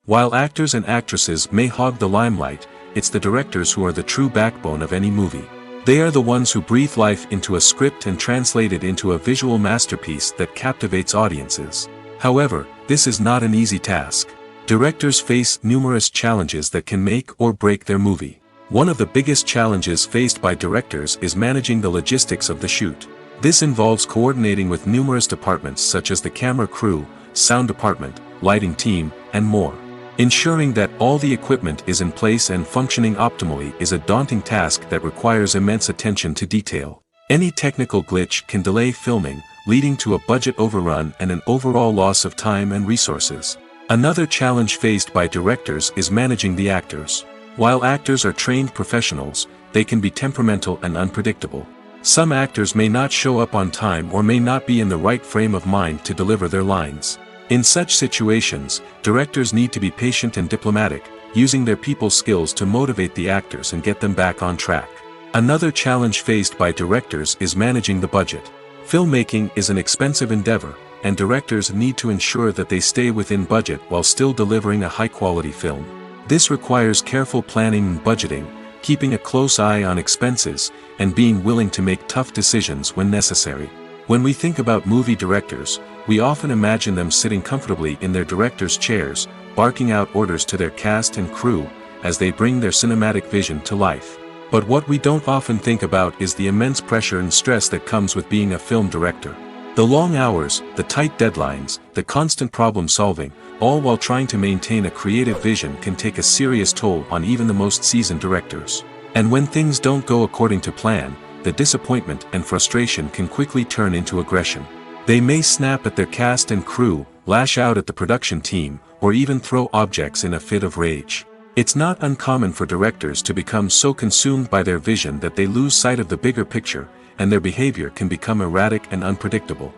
While actors and actresses may hog the limelight, it's the directors who are the true backbone of any movie. They are the ones who breathe life into a script and translate it into a visual masterpiece that captivates audiences. However, this is not an easy task. Directors face numerous challenges that can make or break their movie. One of the biggest challenges faced by directors is managing the logistics of the shoot. This involves coordinating with numerous departments such as the camera crew, sound department, lighting team, and more. Ensuring that all the equipment is in place and functioning optimally is a daunting task that requires immense attention to detail. Any technical glitch can delay filming, leading to a budget overrun and an overall loss of time and resources. Another challenge faced by directors is managing the actors. While actors are trained professionals, they can be temperamental and unpredictable. Some actors may not show up on time or may not be in the right frame of mind to deliver their lines. In such situations, directors need to be patient and diplomatic, using their people skills to motivate the actors and get them back on track. Another challenge faced by directors is managing the budget. Filmmaking is an expensive endeavor, and directors need to ensure that they stay within budget while still delivering a high-quality film. This requires careful planning and budgeting, keeping a close eye on expenses, and being willing to make tough decisions when necessary. When we think about movie directors, we often imagine them sitting comfortably in their director's chairs, barking out orders to their cast and crew, as they bring their cinematic vision to life. But what we don't often think about is the immense pressure and stress that comes with being a film director. The long hours, the tight deadlines, the constant problem solving, all while trying to maintain a creative vision can take a serious toll on even the most seasoned directors. And when things don't go according to plan, the disappointment and frustration can quickly turn into aggression. They may snap at their cast and crew, lash out at the production team, or even throw objects in a fit of rage. It's not uncommon for directors to become so consumed by their vision that they lose sight of the bigger picture, and their behavior can become erratic and unpredictable.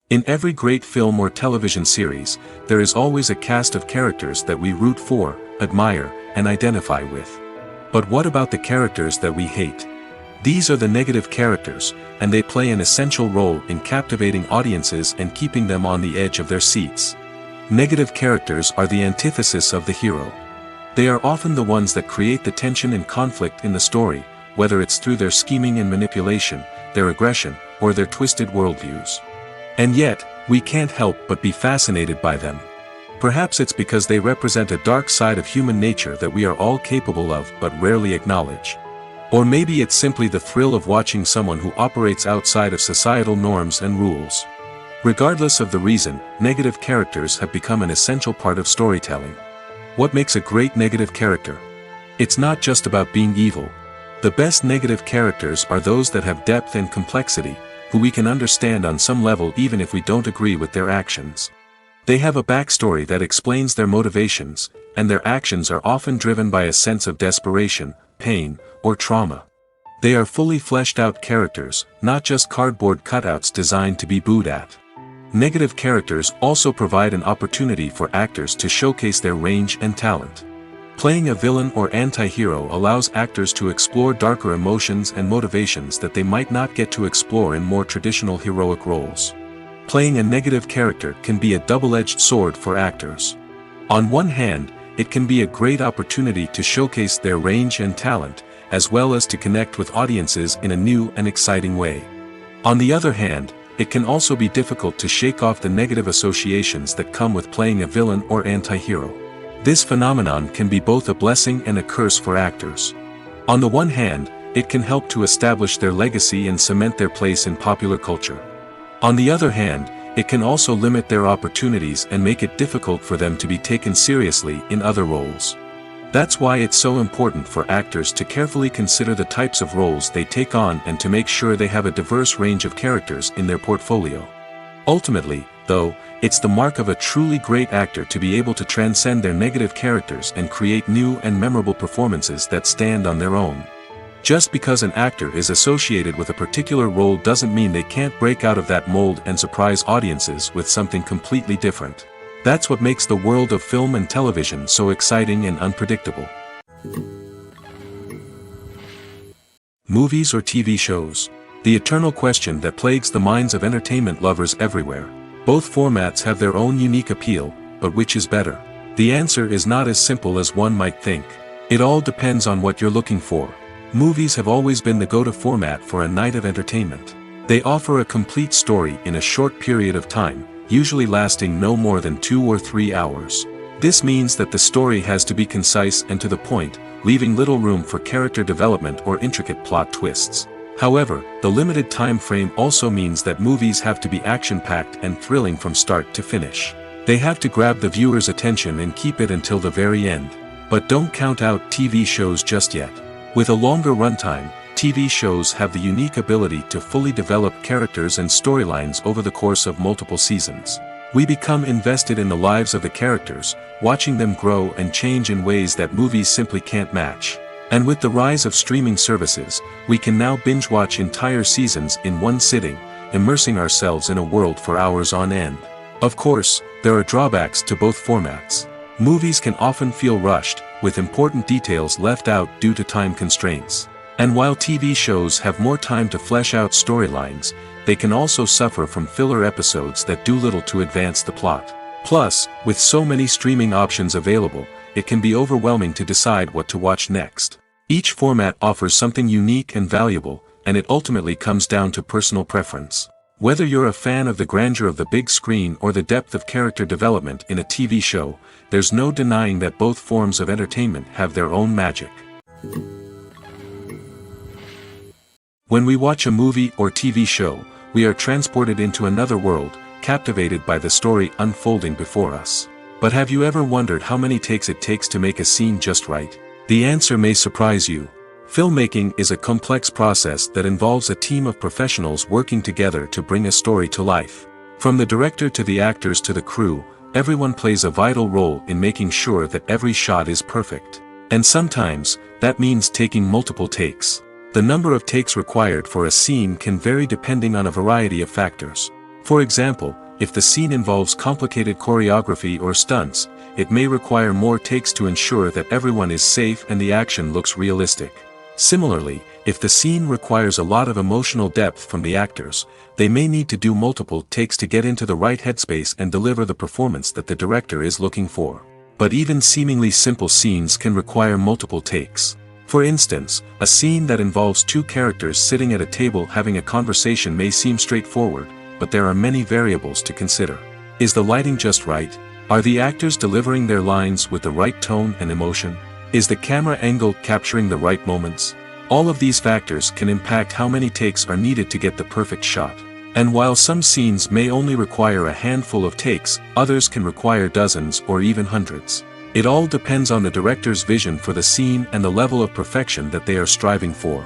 In every great film or television series, there is always a cast of characters that we root for, admire, and identify with. But what about the characters that we hate? These are the negative characters, and they play an essential role in captivating audiences and keeping them on the edge of their seats. Negative characters are the antithesis of the hero. They are often the ones that create the tension and conflict in the story, whether it's through their scheming and manipulation, their aggression, or their twisted worldviews. And yet, we can't help but be fascinated by them. Perhaps it's because they represent a dark side of human nature that we are all capable of but rarely acknowledge. Or maybe it's simply the thrill of watching someone who operates outside of societal norms and rules. Regardless of the reason, negative characters have become an essential part of storytelling. What makes a great negative character? It's not just about being evil. The best negative characters are those that have depth and complexity, who we can understand on some level even if we don't agree with their actions. They have a backstory that explains their motivations, and their actions are often driven by a sense of desperation, pain, or trauma. They are fully fleshed out characters, not just cardboard cutouts designed to be booed at. Negative characters also provide an opportunity for actors to showcase their range and talent. Playing a villain or anti-hero allows actors to explore darker emotions and motivations that they might not get to explore in more traditional heroic roles. Playing a negative character can be a double-edged sword for actors. On one hand, it can be a great opportunity to showcase their range and talent, as well as to connect with audiences in a new and exciting way. On the other hand, it can also be difficult to shake off the negative associations that come with playing a villain or anti-hero. This phenomenon can be both a blessing and a curse for actors. On the one hand, it can help to establish their legacy and cement their place in popular culture. On the other hand, it can also limit their opportunities and make it difficult for them to be taken seriously in other roles. That's why it's so important for actors to carefully consider the types of roles they take on and to make sure they have a diverse range of characters in their portfolio. Ultimately, though, it's the mark of a truly great actor to be able to transcend their negative characters and create new and memorable performances that stand on their own. Just because an actor is associated with a particular role doesn't mean they can't break out of that mold and surprise audiences with something completely different. That's what makes the world of film and television so exciting and unpredictable. Movies or TV shows? The eternal question that plagues the minds of entertainment lovers everywhere. Both formats have their own unique appeal, but which is better? The answer is not as simple as one might think. It all depends on what you're looking for. Movies have always been the go-to format for a night of entertainment. They offer a complete story in a short period of time, usually lasting no more than 2 or 3 hours. This means that the story has to be concise and to the point, leaving little room for character development or intricate plot twists. However, the limited time frame also means that movies have to be action-packed and thrilling from start to finish. They have to grab the viewer's attention and keep it until the very end. But don't count out TV shows just yet. With a longer runtime, TV shows have the unique ability to fully develop characters and storylines over the course of multiple seasons. We become invested in the lives of the characters, watching them grow and change in ways that movies simply can't match. And with the rise of streaming services, we can now binge-watch entire seasons in one sitting, immersing ourselves in a world for hours on end. Of course, there are drawbacks to both formats. Movies can often feel rushed, with important details left out due to time constraints. And while TV shows have more time to flesh out storylines, they can also suffer from filler episodes that do little to advance the plot. Plus, with so many streaming options available, it can be overwhelming to decide what to watch next. Each format offers something unique and valuable, and it ultimately comes down to personal preference. Whether you're a fan of the grandeur of the big screen or the depth of character development in a TV show, there's no denying that both forms of entertainment have their own magic. When we watch a movie or TV show, we are transported into another world, captivated by the story unfolding before us. But have you ever wondered how many takes it takes to make a scene just right? The answer may surprise you. Filmmaking is a complex process that involves a team of professionals working together to bring a story to life. From the director to the actors to the crew, everyone plays a vital role in making sure that every shot is perfect. And sometimes, that means taking multiple takes. The number of takes required for a scene can vary depending on a variety of factors. For example, if the scene involves complicated choreography or stunts, it may require more takes to ensure that everyone is safe and the action looks realistic. Similarly, if the scene requires a lot of emotional depth from the actors, they may need to do multiple takes to get into the right headspace and deliver the performance that the director is looking for. But even seemingly simple scenes can require multiple takes. For instance, a scene that involves two characters sitting at a table having a conversation may seem straightforward, but there are many variables to consider. Is the lighting just right? Are the actors delivering their lines with the right tone and emotion? Is the camera angle capturing the right moments? All of these factors can impact how many takes are needed to get the perfect shot. And while some scenes may only require a handful of takes, others can require dozens or even hundreds. It all depends on the director's vision for the scene and the level of perfection that they are striving for.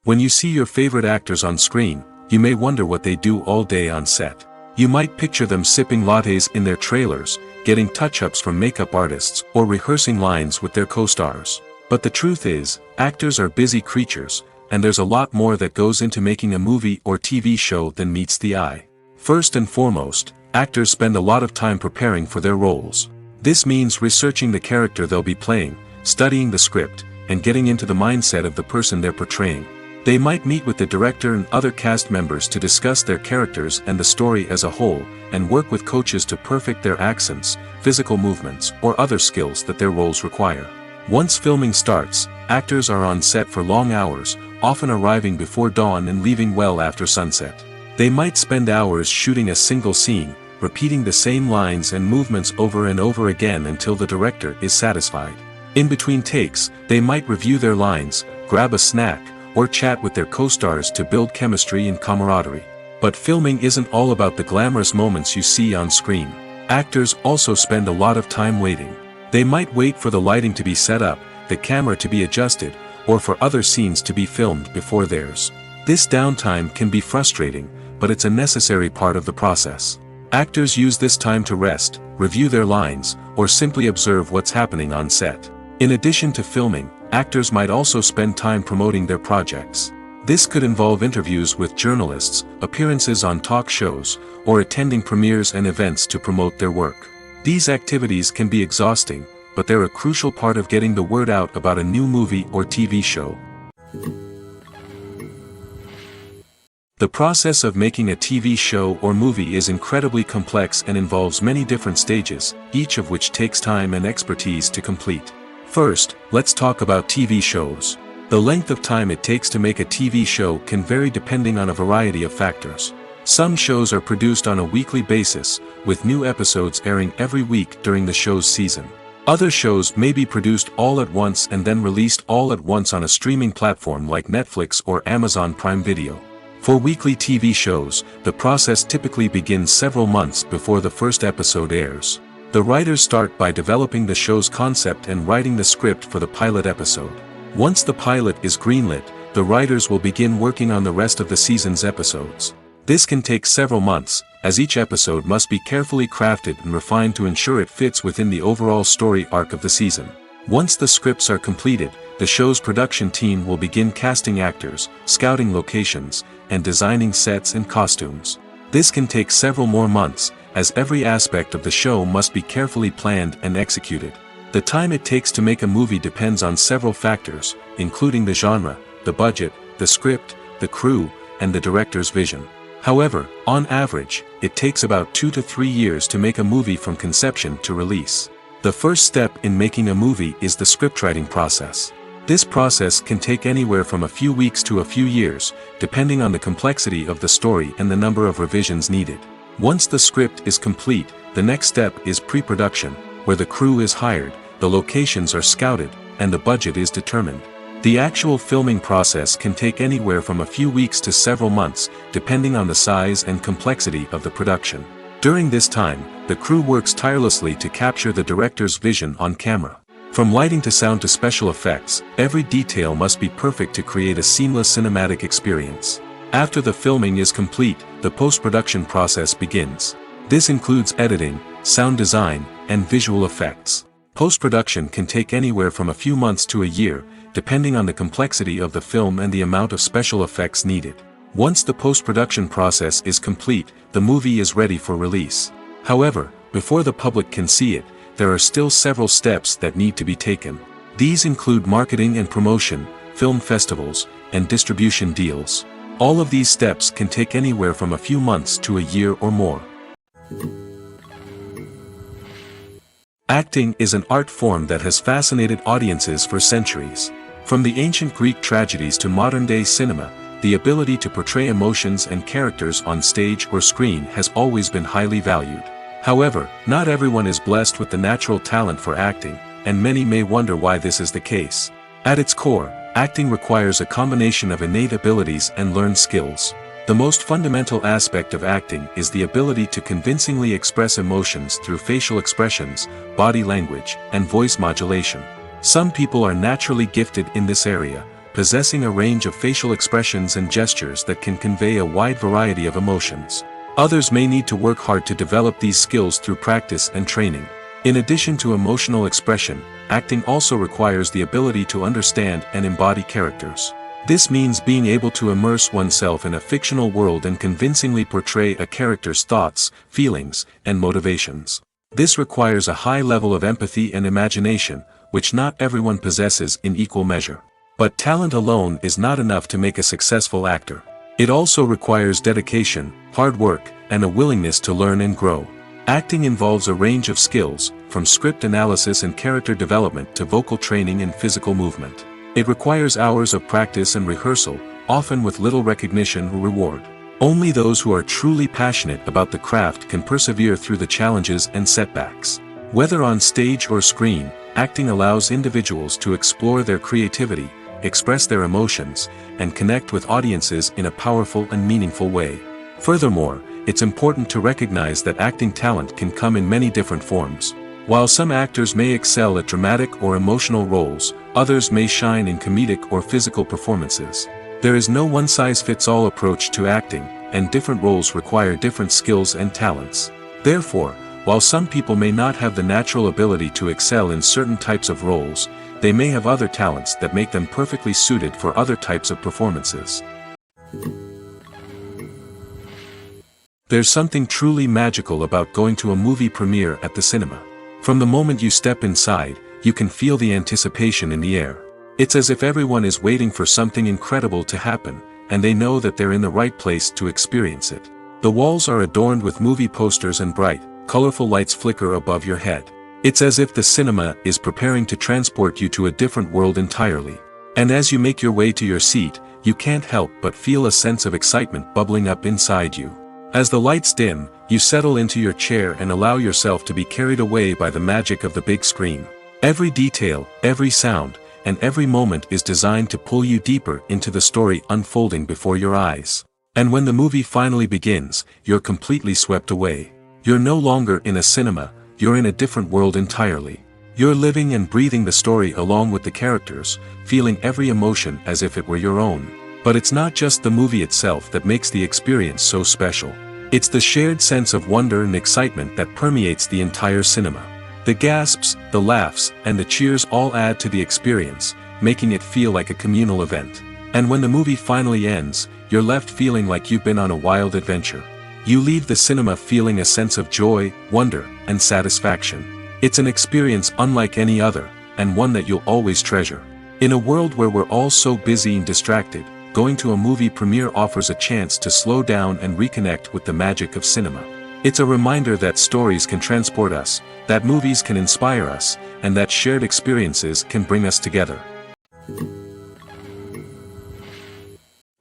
When you see your favorite actors on screen, you may wonder what they do all day on set. You might picture them sipping lattes in their trailers, getting touch-ups from makeup artists, or rehearsing lines with their co-stars. But the truth is, actors are busy creatures, and there's a lot more that goes into making a movie or TV show than meets the eye. First and foremost, actors spend a lot of time preparing for their roles. This means researching the character they'll be playing, studying the script, and getting into the mindset of the person they're portraying. They might meet with the director and other cast members to discuss their characters and the story as a whole, and work with coaches to perfect their accents, physical movements, or other skills that their roles require. Once filming starts, actors are on set for long hours, often arriving before dawn and leaving well after sunset. They might spend hours shooting a single scene, repeating the same lines and movements over and over again until the director is satisfied. In between takes, they might review their lines, grab a snack, or chat with their co-stars to build chemistry and camaraderie. But filming isn't all about the glamorous moments you see on screen. Actors also spend a lot of time waiting. They might wait for the lighting to be set up, the camera to be adjusted, or for other scenes to be filmed before theirs. This downtime can be frustrating, but it's a necessary part of the process. Actors use this time to rest, review their lines, or simply observe what's happening on set. In addition to filming, actors might also spend time promoting their projects. This could involve interviews with journalists, appearances on talk shows, or attending premieres and events to promote their work. These activities can be exhausting, but they're a crucial part of getting the word out about a new movie or TV show. The process of making a TV show or movie is incredibly complex and involves many different stages, each of which takes time and expertise to complete. First, let's talk about TV shows. The length of time it takes to make a TV show can vary depending on a variety of factors. Some shows are produced on a weekly basis, with new episodes airing every week during the show's season. Other shows may be produced all at once and then released all at once on a streaming platform like Netflix or Amazon Prime Video. For weekly TV shows, the process typically begins several months before the first episode airs. The writers start by developing the show's concept and writing the script for the pilot episode. Once the pilot is greenlit, the writers will begin working on the rest of the season's episodes. This can take several months, as each episode must be carefully crafted and refined to ensure it fits within the overall story arc of the season. Once the scripts are completed, the show's production team will begin casting actors, scouting locations, and designing sets and costumes. This can take several more months, as every aspect of the show must be carefully planned and executed. The time it takes to make a movie depends on several factors, including the genre, the budget, the script, the crew, and the director's vision. However, on average, it takes about 2 to 3 years to make a movie from conception to release. The first step in making a movie is the scriptwriting process. This process can take anywhere from a few weeks to a few years, depending on the complexity of the story and the number of revisions needed. Once the script is complete, the next step is pre-production, where the crew is hired, the locations are scouted, and the budget is determined. The actual filming process can take anywhere from a few weeks to several months, depending on the size and complexity of the production. During this time, the crew works tirelessly to capture the director's vision on camera. From lighting to sound to special effects, every detail must be perfect to create a seamless cinematic experience. After the filming is complete, the post-production process begins. This includes editing, sound design, and visual effects. Post-production can take anywhere from a few months to a year, depending on the complexity of the film and the amount of special effects needed. Once the post-production process is complete, the movie is ready for release. However, before the public can see it, there are still several steps that need to be taken. These include marketing and promotion, film festivals, and distribution deals. All of these steps can take anywhere from a few months to a year or more. Acting is an art form that has fascinated audiences for centuries. From the ancient Greek tragedies to modern-day cinema, the ability to portray emotions and characters on stage or screen has always been highly valued. However, not everyone is blessed with the natural talent for acting, and many may wonder why this is the case. At its core, acting requires a combination of innate abilities and learned skills. The most fundamental aspect of acting is the ability to convincingly express emotions through facial expressions, body language, and voice modulation. Some people are naturally gifted in this area, possessing a range of facial expressions and gestures that can convey a wide variety of emotions. Others may need to work hard to develop these skills through practice and training. In addition to emotional expression, acting also requires the ability to understand and embody characters. This means being able to immerse oneself in a fictional world and convincingly portray a character's thoughts, feelings, and motivations. This requires a high level of empathy and imagination, which not everyone possesses in equal measure. But talent alone is not enough to make a successful actor. It also requires dedication, hard work, and a willingness to learn and grow. Acting involves a range of skills, from script analysis and character development to vocal training and physical movement. It requires hours of practice and rehearsal, often with little recognition or reward. Only those who are truly passionate about the craft can persevere through the challenges and setbacks. Whether on stage or screen, acting allows individuals to explore their creativity, express their emotions, and connect with audiences in a powerful and meaningful way. Furthermore, it's important to recognize that acting talent can come in many different forms. While some actors may excel at dramatic or emotional roles, others may shine in comedic or physical performances. There is no one-size-fits-all approach to acting, and different roles require different skills and talents. Therefore, while some people may not have the natural ability to excel in certain types of roles, they may have other talents that make them perfectly suited for other types of performances. There's something truly magical about going to a movie premiere at the cinema. From the moment you step inside, you can feel the anticipation in the air. It's as if everyone is waiting for something incredible to happen, and they know that they're in the right place to experience it. The walls are adorned with movie posters and bright, colorful lights flicker above your head. It's as if the cinema is preparing to transport you to a different world entirely. And as you make your way to your seat, you can't help but feel a sense of excitement bubbling up inside you. As the lights dim, you settle into your chair and allow yourself to be carried away by the magic of the big screen. Every detail, every sound, and every moment is designed to pull you deeper into the story unfolding before your eyes. And when the movie finally begins, you're completely swept away. You're no longer in a cinema, you're in a different world entirely. You're living and breathing the story along with the characters, feeling every emotion as if it were your own. But it's not just the movie itself that makes the experience so special. It's the shared sense of wonder and excitement that permeates the entire cinema. The gasps, the laughs, and the cheers all add to the experience, making it feel like a communal event. And when the movie finally ends, you're left feeling like you've been on a wild adventure. You leave the cinema feeling a sense of joy, wonder, and satisfaction. It's an experience unlike any other, and one that you'll always treasure. In a world where we're all so busy and distracted, going to a movie premiere offers a chance to slow down and reconnect with the magic of cinema. It's a reminder that stories can transport us, that movies can inspire us, and that shared experiences can bring us together.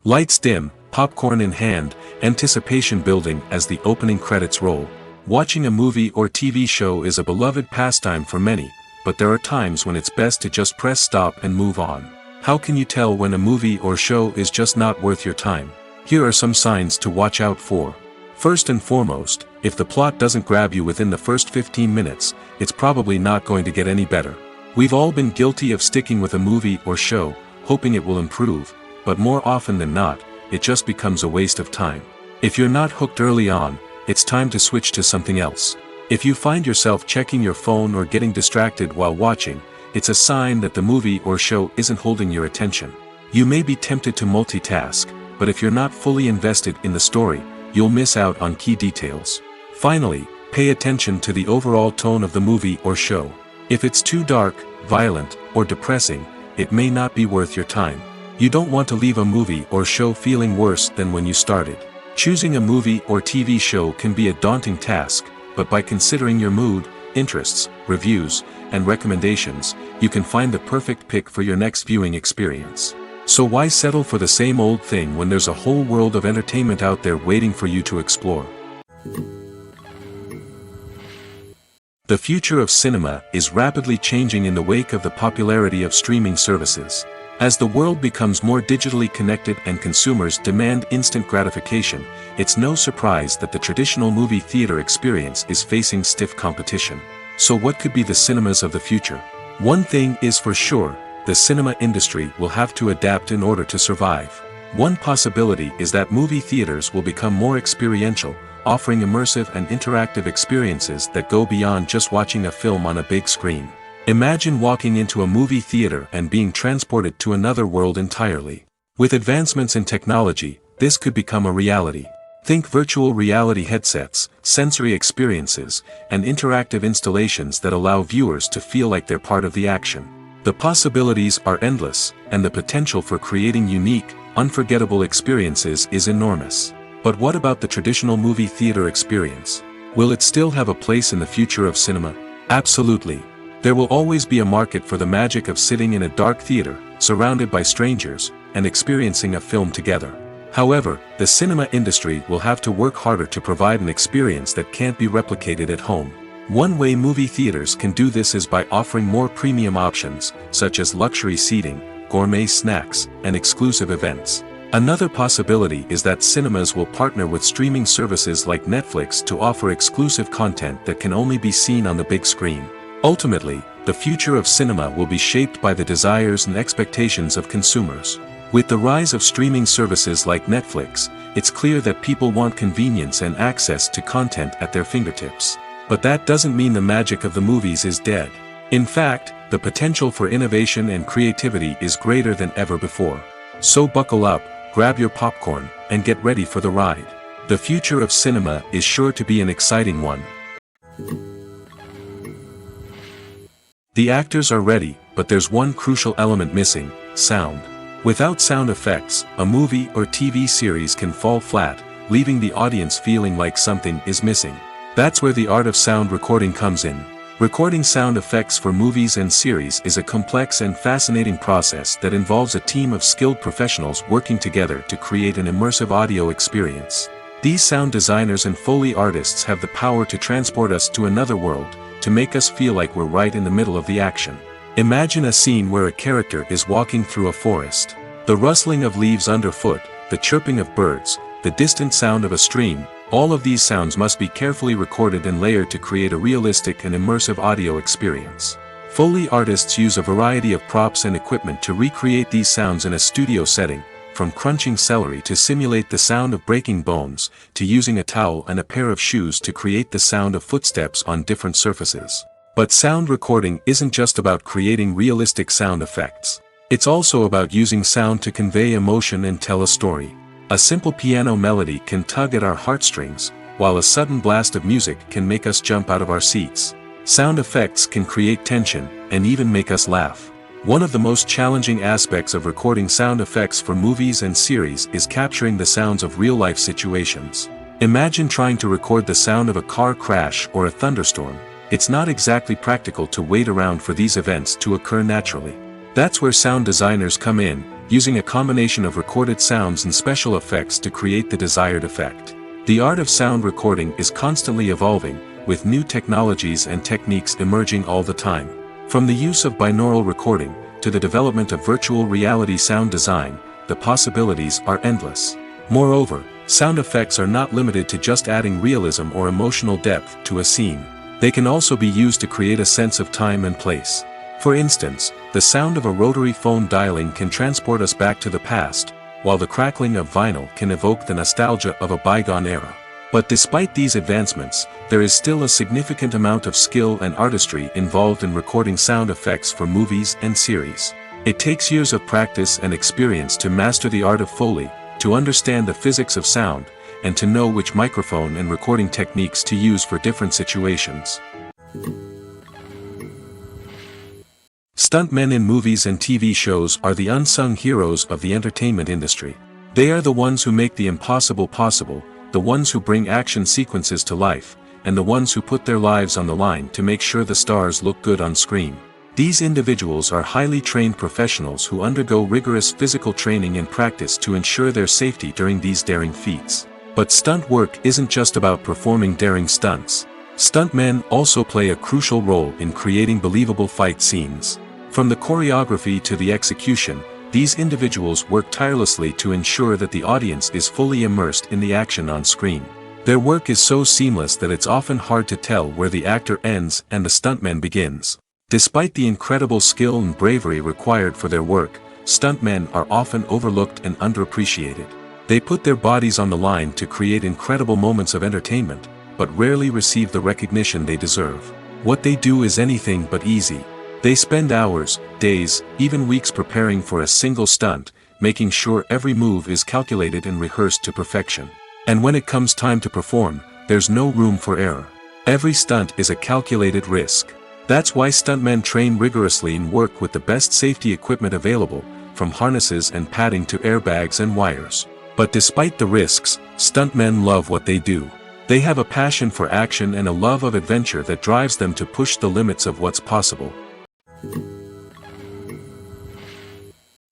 Lights dim, popcorn in hand, anticipation building as the opening credits roll. Watching a movie or TV show is a beloved pastime for many, but there are times when it's best to just press stop and move on. How can you tell when a movie or show is just not worth your time? Here are some signs to watch out for. First and foremost, if the plot doesn't grab you within the first 15 minutes, it's probably not going to get any better. We've all been guilty of sticking with a movie or show, hoping it will improve, but more often than not, it just becomes a waste of time. If you're not hooked early on, it's time to switch to something else. If you find yourself checking your phone or getting distracted while watching, it's a sign that the movie or show isn't holding your attention. You may be tempted to multitask, but if you're not fully invested in the story, you'll miss out on key details. Finally, pay attention to the overall tone of the movie or show. If it's too dark, violent, or depressing, it may not be worth your time. You don't want to leave a movie or show feeling worse than when you started. Choosing a movie or TV show can be a daunting task, but by considering your mood, interests, reviews, and recommendations, you can find the perfect pick for your next viewing experience. So why settle for the same old thing when there's a whole world of entertainment out there waiting for you to explore? The future of cinema is rapidly changing in the wake of the popularity of streaming services. As the world becomes more digitally connected and consumers demand instant gratification, it's no surprise that the traditional movie theater experience is facing stiff competition. So what could be the cinemas of the future? One thing is for sure, the cinema industry will have to adapt in order to survive. One possibility is that movie theaters will become more experiential, offering immersive and interactive experiences that go beyond just watching a film on a big screen. Imagine walking into a movie theater and being transported to another world entirely. With advancements in technology, this could become a reality. Think virtual reality headsets, sensory experiences, and interactive installations that allow viewers to feel like they're part of the action. The possibilities are endless, and the potential for creating unique, unforgettable experiences is enormous. But what about the traditional movie theater experience? Will it still have a place in the future of cinema? Absolutely. There will always be a market for the magic of sitting in a dark theater, surrounded by strangers, and experiencing a film together. However, the cinema industry will have to work harder to provide an experience that can't be replicated at home. One way movie theaters can do this is by offering more premium options, such as luxury seating, gourmet snacks, and exclusive events. Another possibility is that cinemas will partner with streaming services like Netflix to offer exclusive content that can only be seen on the big screen. Ultimately, the future of cinema will be shaped by the desires and expectations of consumers. With the rise of streaming services like Netflix, it's clear that people want convenience and access to content at their fingertips. But that doesn't mean the magic of the movies is dead. In fact, the potential for innovation and creativity is greater than ever before. So buckle up, grab your popcorn, and get ready for the ride. The future of cinema is sure to be an exciting one. The actors are ready, but there's one crucial element missing: sound. Without sound effects, a movie or TV series can fall flat, leaving the audience feeling like something is missing. That's where the art of sound recording comes in. Recording sound effects for movies and series is a complex and fascinating process that involves a team of skilled professionals working together to create an immersive audio experience. These sound designers and Foley artists have the power to transport us to another world, to make us feel like we're right in the middle of the action. Imagine a scene where a character is walking through a forest. The rustling of leaves underfoot, the chirping of birds, the distant sound of a stream, all of these sounds must be carefully recorded and layered to create a realistic and immersive audio experience. Foley artists use a variety of props and equipment to recreate these sounds in a studio setting, from crunching celery to simulate the sound of breaking bones, to using a towel and a pair of shoes to create the sound of footsteps on different surfaces. But sound recording isn't just about creating realistic sound effects. It's also about using sound to convey emotion and tell a story. A simple piano melody can tug at our heartstrings, while a sudden blast of music can make us jump out of our seats. Sound effects can create tension, and even make us laugh. One of the most challenging aspects of recording sound effects for movies and series is capturing the sounds of real-life situations. Imagine trying to record the sound of a car crash or a thunderstorm. It's not exactly practical to wait around for these events to occur naturally. That's where sound designers come in, using a combination of recorded sounds and special effects to create the desired effect. The art of sound recording is constantly evolving, with new technologies and techniques emerging all the time. From the use of binaural recording, to the development of virtual reality sound design, the possibilities are endless. Moreover, sound effects are not limited to just adding realism or emotional depth to a scene. They can also be used to create a sense of time and place. For instance, the sound of a rotary phone dialing can transport us back to the past, while the crackling of vinyl can evoke the nostalgia of a bygone era. But despite these advancements, there is still a significant amount of skill and artistry involved in recording sound effects for movies and series. It takes years of practice and experience to master the art of Foley, to understand the physics of sound, and to know which microphone and recording techniques to use for different situations. Stuntmen in movies and TV shows are the unsung heroes of the entertainment industry. They are the ones who make the impossible possible, the ones who bring action sequences to life, and the ones who put their lives on the line to make sure the stars look good on screen. These individuals are highly trained professionals who undergo rigorous physical training and practice to ensure their safety during these daring feats. But stunt work isn't just about performing daring stunts. Stuntmen also play a crucial role in creating believable fight scenes. From the choreography to the execution, these individuals work tirelessly to ensure that the audience is fully immersed in the action on screen. Their work is so seamless that it's often hard to tell where the actor ends and the stuntman begins. Despite the incredible skill and bravery required for their work, stuntmen are often overlooked and underappreciated. They put their bodies on the line to create incredible moments of entertainment, but rarely receive the recognition they deserve. What they do is anything but easy. They spend hours, days, even weeks preparing for a single stunt, making sure every move is calculated and rehearsed to perfection. And when it comes time to perform, there's no room for error. Every stunt is a calculated risk. That's why stuntmen train rigorously and work with the best safety equipment available, from harnesses and padding to airbags and wires. But despite the risks, stuntmen love what they do. They have a passion for action and a love of adventure that drives them to push the limits of what's possible.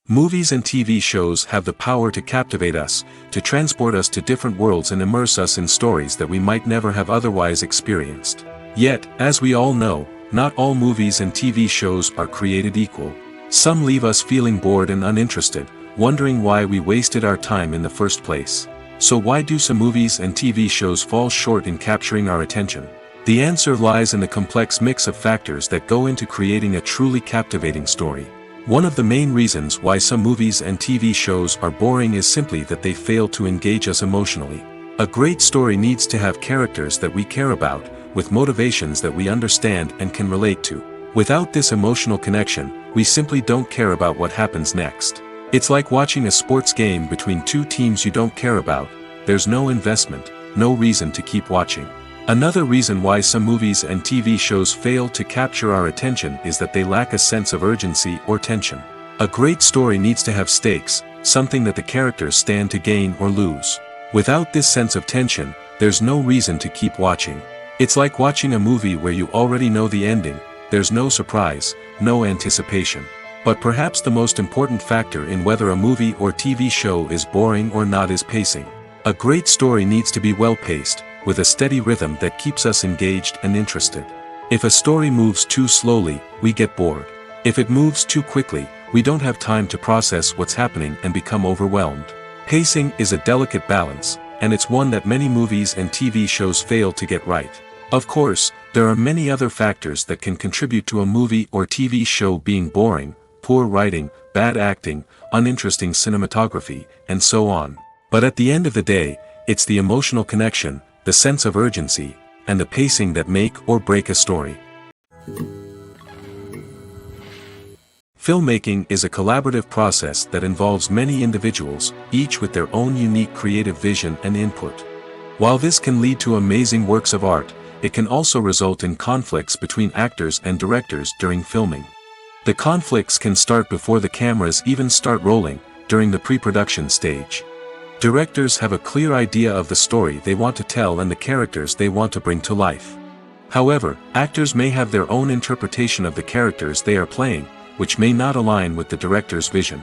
Movies and TV shows have the power to captivate us, to transport us to different worlds and immerse us in stories that we might never have otherwise experienced. Yet, as we all know, not all movies and TV shows are created equal. Some leave us feeling bored and uninterested, wondering why we wasted our time in the first place. So why do some movies and TV shows fall short in capturing our attention? The answer lies in the complex mix of factors that go into creating a truly captivating story. One of the main reasons why some movies and TV shows are boring is simply that they fail to engage us emotionally. A great story needs to have characters that we care about, with motivations that we understand and can relate to. Without this emotional connection, we simply don't care about what happens next. It's like watching a sports game between two teams you don't care about. There's no investment, no reason to keep watching. Another reason why some movies and TV shows fail to capture our attention is that they lack a sense of urgency or tension. A great story needs to have stakes, something that the characters stand to gain or lose. Without this sense of tension, there's no reason to keep watching. It's like watching a movie where you already know the ending, there's no surprise, no anticipation. But perhaps the most important factor in whether a movie or TV show is boring or not is pacing. A great story needs to be well-paced, with a steady rhythm that keeps us engaged and interested. If a story moves too slowly, we get bored. If it moves too quickly, we don't have time to process what's happening and become overwhelmed. Pacing is a delicate balance, and it's one that many movies and TV shows fail to get right. Of course, there are many other factors that can contribute to a movie or TV show being boring: poor writing, bad acting, uninteresting cinematography, and so on. But at the end of the day, it's the emotional connection, the sense of urgency, and the pacing that make or break a story. Filmmaking is a collaborative process that involves many individuals, each with their own unique creative vision and input. While this can lead to amazing works of art, it can also result in conflicts between actors and directors during filming. The conflicts can start before the cameras even start rolling, during the pre-production stage. Directors have a clear idea of the story they want to tell and the characters they want to bring to life. However, actors may have their own interpretation of the characters they are playing, which may not align with the director's vision.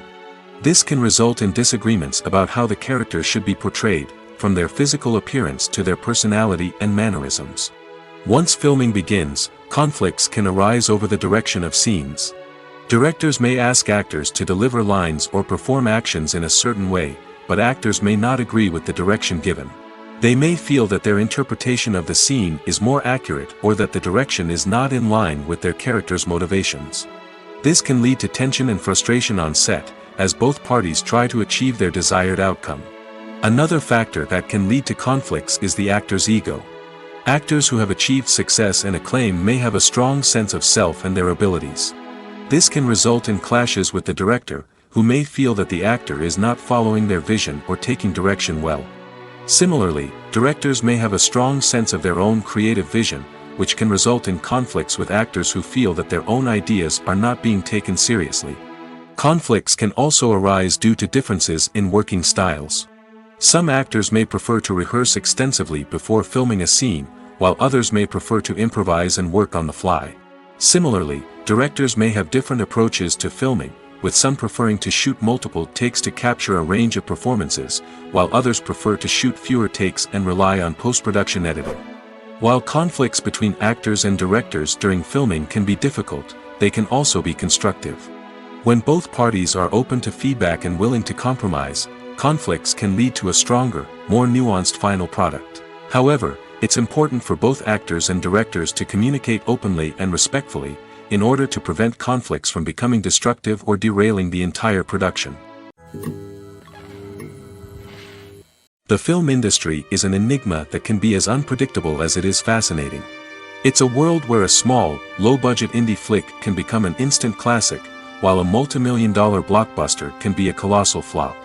This can result in disagreements about how the characters should be portrayed, from their physical appearance to their personality and mannerisms. Once filming begins, conflicts can arise over the direction of scenes. Directors may ask actors to deliver lines or perform actions in a certain way, but actors may not agree with the direction given. They may feel that their interpretation of the scene is more accurate or that the direction is not in line with their character's motivations. This can lead to tension and frustration on set, as both parties try to achieve their desired outcome. Another factor that can lead to conflicts is the actor's ego. Actors who have achieved success and acclaim may have a strong sense of self and their abilities. This can result in clashes with the director, who may feel that the actor is not following their vision or taking direction well. Similarly, directors may have a strong sense of their own creative vision, which can result in conflicts with actors who feel that their own ideas are not being taken seriously. Conflicts can also arise due to differences in working styles. Some actors may prefer to rehearse extensively before filming a scene, while others may prefer to improvise and work on the fly. Similarly, directors may have different approaches to filming, with some preferring to shoot multiple takes to capture a range of performances, while others prefer to shoot fewer takes and rely on post-production editing. While conflicts between actors and directors during filming can be difficult, they can also be constructive. When both parties are open to feedback and willing to compromise, conflicts can lead to a stronger, more nuanced final product. However, it's important for both actors and directors to communicate openly and respectfully, in order to prevent conflicts from becoming destructive or derailing the entire production. The film industry is an enigma that can be as unpredictable as it is fascinating. It's a world where a small, low-budget indie flick can become an instant classic, while a multi-million-dollar blockbuster can be a colossal flop.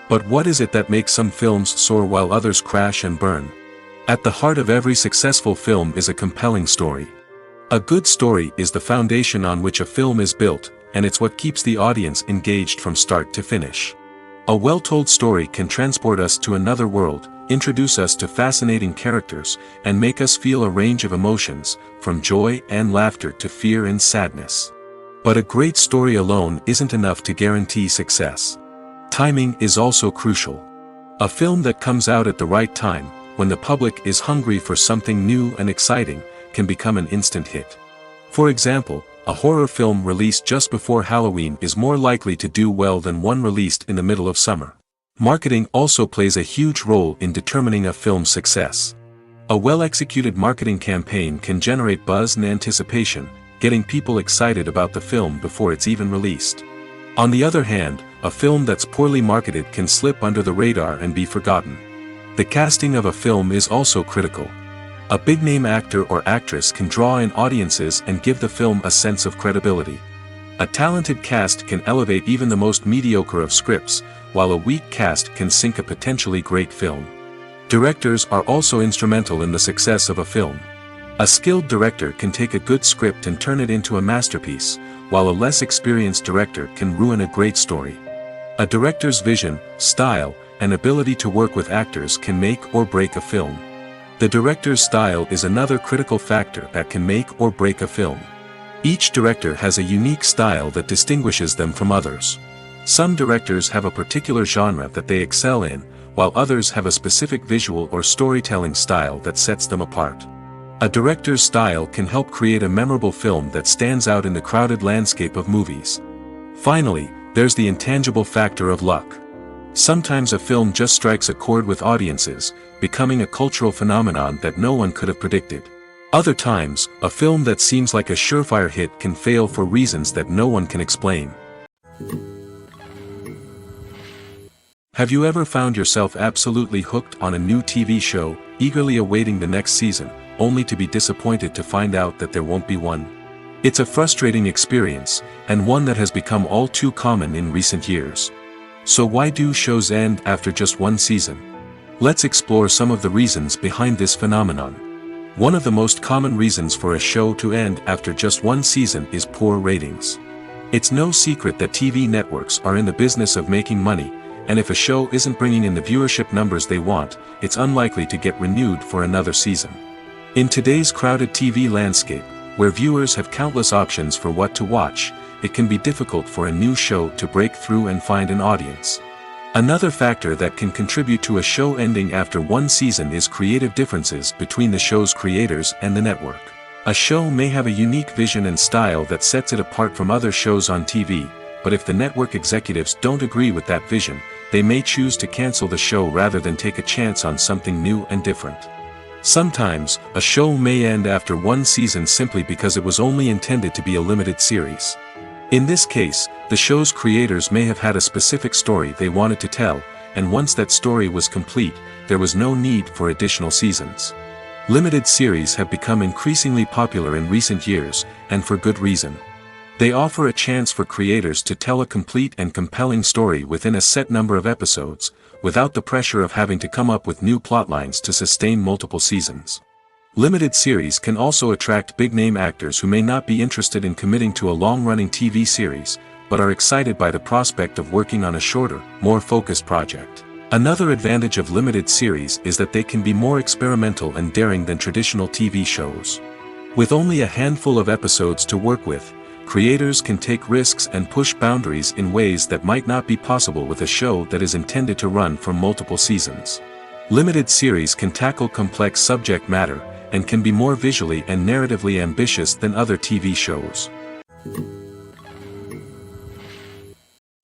But what is it that makes some films soar while others crash and burn? At the heart of every successful film is a compelling story. A good story is the foundation on which a film is built, and it's what keeps the audience engaged from start to finish. A well-told story can transport us to another world, introduce us to fascinating characters, and make us feel a range of emotions, from joy and laughter to fear and sadness. But a great story alone isn't enough to guarantee success. Timing is also crucial. A film that comes out at the right time, when the public is hungry for something new and exciting, can become an instant hit. For example, a horror film released just before Halloween is more likely to do well than one released in the middle of summer. Marketing also plays a huge role in determining a film's success. A well-executed marketing campaign can generate buzz and anticipation, getting people excited about the film before it's even released. On the other hand, a film that's poorly marketed can slip under the radar and be forgotten. The casting of a film is also critical. A big-name actor or actress can draw in audiences and give the film a sense of credibility. A talented cast can elevate even the most mediocre of scripts, while a weak cast can sink a potentially great film. Directors are also instrumental in the success of a film. A skilled director can take a good script and turn it into a masterpiece, while a less experienced director can ruin a great story. A director's vision, style, and ability to work with actors can make or break a film. The director's style is another critical factor that can make or break a film. Each director has a unique style that distinguishes them from others. Some directors have a particular genre that they excel in, while others have a specific visual or storytelling style that sets them apart. A director's style can help create a memorable film that stands out in the crowded landscape of movies. Finally, there's the intangible factor of luck. Sometimes a film just strikes a chord with audiences, becoming a cultural phenomenon that no one could have predicted. Other times, a film that seems like a surefire hit can fail for reasons that no one can explain. Have you ever found yourself absolutely hooked on a new TV show, eagerly awaiting the next season, only to be disappointed to find out that there won't be one? It's a frustrating experience, and one that has become all too common in recent years. So why do shows end after just one season? Let's explore some of the reasons behind this phenomenon. One of the most common reasons for a show to end after just one season is poor ratings. It's no secret that TV networks are in the business of making money, and if a show isn't bringing in the viewership numbers they want, it's unlikely to get renewed for another season. In today's crowded TV landscape, where viewers have countless options for what to watch, it can be difficult for a new show to break through and find an audience. Another factor that can contribute to a show ending after one season is creative differences between the show's creators and the network. A show may have a unique vision and style that sets it apart from other shows on TV, but if the network executives don't agree with that vision, they may choose to cancel the show rather than take a chance on something new and different. Sometimes, a show may end after one season simply because it was only intended to be a limited series. In this case, the show's creators may have had a specific story they wanted to tell, and once that story was complete, there was no need for additional seasons. Limited series have become increasingly popular in recent years, and for good reason. They offer a chance for creators to tell a complete and compelling story within a set number of episodes, without the pressure of having to come up with new plotlines to sustain multiple seasons. Limited series can also attract big-name actors who may not be interested in committing to a long-running TV series, but are excited by the prospect of working on a shorter, more focused project. Another advantage of limited series is that they can be more experimental and daring than traditional TV shows. With only a handful of episodes to work with, creators can take risks and push boundaries in ways that might not be possible with a show that is intended to run for multiple seasons. Limited series can tackle complex subject matter, and can be more visually and narratively ambitious than other TV shows.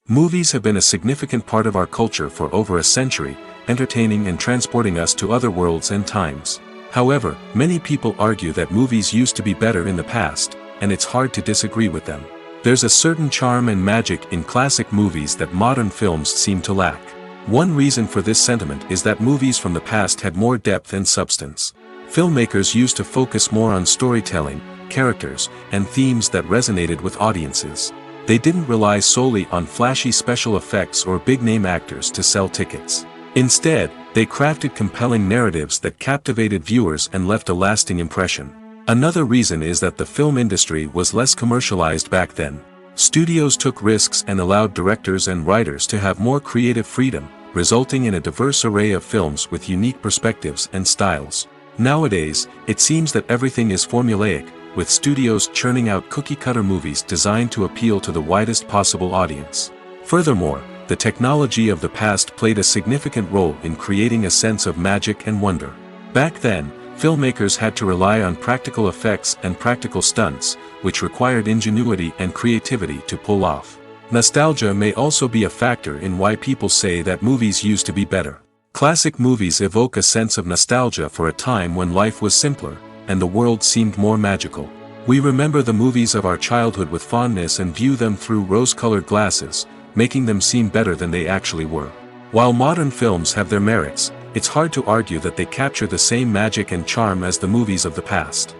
Movies have been a significant part of our culture for over a century, entertaining and transporting us to other worlds and times. However, many people argue that movies used to be better in the past, and it's hard to disagree with them. There's a certain charm and magic in classic movies that modern films seem to lack. One reason for this sentiment is that movies from the past had more depth and substance. Filmmakers used to focus more on storytelling, characters, and themes that resonated with audiences. They didn't rely solely on flashy special effects or big-name actors to sell tickets. Instead, they crafted compelling narratives that captivated viewers and left a lasting impression. Another reason is that the film industry was less commercialized back then. Studios took risks and allowed directors and writers to have more creative freedom, resulting in a diverse array of films with unique perspectives and styles. Nowadays, it seems that everything is formulaic, with studios churning out cookie-cutter movies designed to appeal to the widest possible audience. Furthermore, the technology of the past played a significant role in creating a sense of magic and wonder. Back then, filmmakers had to rely on practical effects and practical stunts, which required ingenuity and creativity to pull off. Nostalgia may also be a factor in why people say that movies used to be better. Classic movies evoke a sense of nostalgia for a time when life was simpler, and the world seemed more magical. We remember the movies of our childhood with fondness and view them through rose-colored glasses, making them seem better than they actually were. While modern films have their merits, it's hard to argue that they capture the same magic and charm as the movies of the past.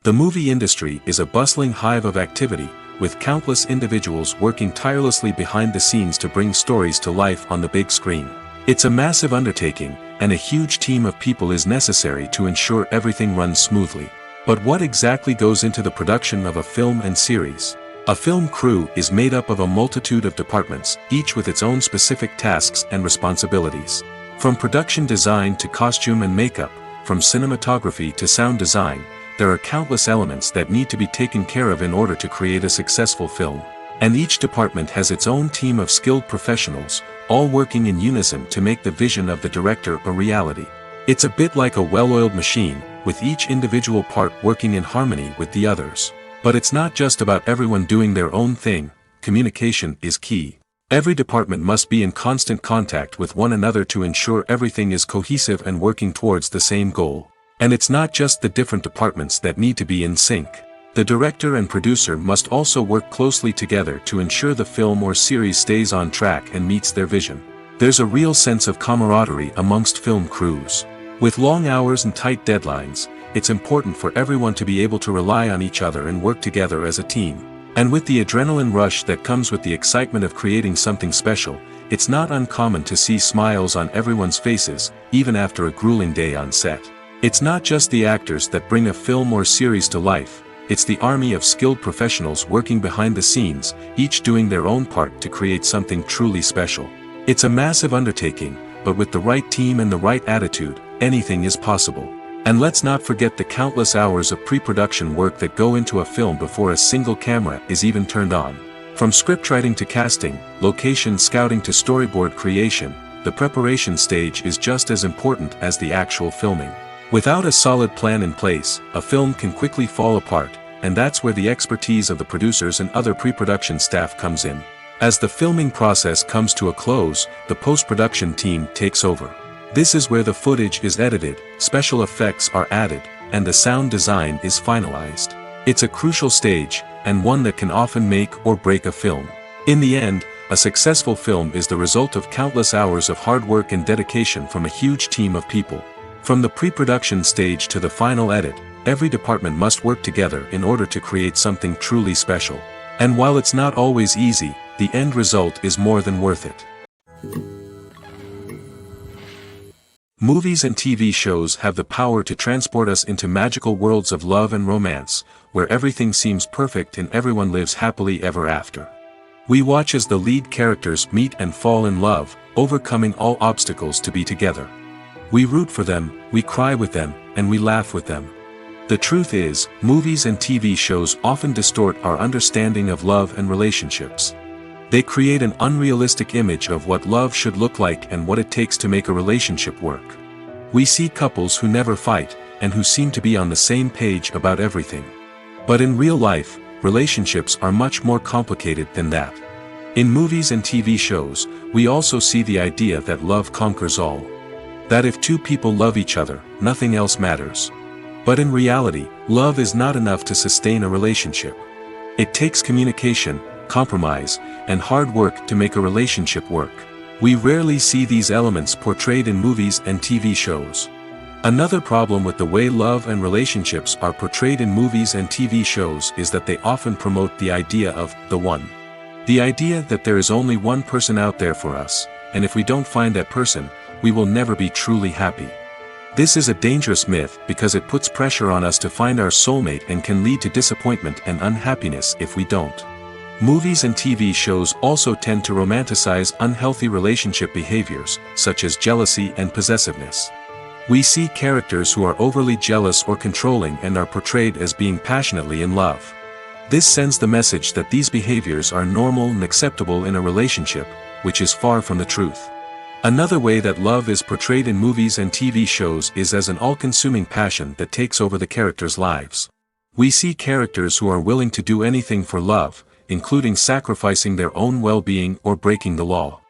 The movie industry is a bustling hive of activity, with countless individuals working tirelessly behind the scenes to bring stories to life on the big screen. It's a massive undertaking, and a huge team of people is necessary to ensure everything runs smoothly. But what exactly goes into the production of a film and series? A film crew is made up of a multitude of departments, each with its own specific tasks and responsibilities. From production design to costume and makeup, from cinematography to sound design, there are countless elements that need to be taken care of in order to create a successful film. And each department has its own team of skilled professionals, all working in unison to make the vision of the director a reality. It's a bit like a well-oiled machine, with each individual part working in harmony with the others. But it's not just about everyone doing their own thing. Communication is key. Every department must be in constant contact with one another to ensure everything is cohesive and working towards the same goal. And it's not just the different departments that need to be in sync. The director and producer must also work closely together to ensure the film or series stays on track and meets their vision. There's a real sense of camaraderie amongst film crews. With long hours and tight deadlines, it's important for everyone to be able to rely on each other and work together as a team. And with the adrenaline rush that comes with the excitement of creating something special, it's not uncommon to see smiles on everyone's faces, even after a grueling day on set. It's not just the actors that bring a film or series to life, it's the army of skilled professionals working behind the scenes, each doing their own part to create something truly special. It's a massive undertaking, but with the right team and the right attitude, anything is possible. And let's not forget the countless hours of pre-production work that go into a film before a single camera is even turned on. From scriptwriting to casting, location scouting to storyboard creation, the preparation stage is just as important as the actual filming. Without a solid plan in place, a film can quickly fall apart, and that's where the expertise of the producers and other pre-production staff comes in. As the filming process comes to a close, the post-production team takes over. This is where the footage is edited, special effects are added, and the sound design is finalized. It's a crucial stage, and one that can often make or break a film. In the end, a successful film is the result of countless hours of hard work and dedication from a huge team of people. From the pre-production stage to the final edit, every department must work together in order to create something truly special. And while it's not always easy, the end result is more than worth it. Movies and TV shows have the power to transport us into magical worlds of love and romance, where everything seems perfect and everyone lives happily ever after. We watch as the lead characters meet and fall in love, overcoming all obstacles to be together. We root for them, we cry with them, and we laugh with them. The truth is, movies and TV shows often distort our understanding of love and relationships. They create an unrealistic image of what love should look like and what it takes to make a relationship work. We see couples who never fight, and who seem to be on the same page about everything. But in real life, relationships are much more complicated than that. In movies and TV shows, we also see the idea that love conquers all. That if two people love each other, nothing else matters. But in reality, love is not enough to sustain a relationship. It takes communication, compromise, and hard work to make a relationship work. We rarely see these elements portrayed in movies and TV shows. Another problem with the way love and relationships are portrayed in movies and TV shows is that they often promote the idea of the one. The idea that there is only one person out there for us, and if we don't find that person, we will never be truly happy. This is a dangerous myth because it puts pressure on us to find our soulmate and can lead to disappointment and unhappiness if we don't. Movies and TV shows also tend to romanticize unhealthy relationship behaviors, such as jealousy and possessiveness. We see characters who are overly jealous or controlling and are portrayed as being passionately in love. This sends the message that these behaviors are normal and acceptable in a relationship, which is far from the truth. Another way that love is portrayed in movies and TV shows is as an all-consuming passion that takes over the characters' lives. We see characters who are willing to do anything for love, including sacrificing their own well-being or breaking the law.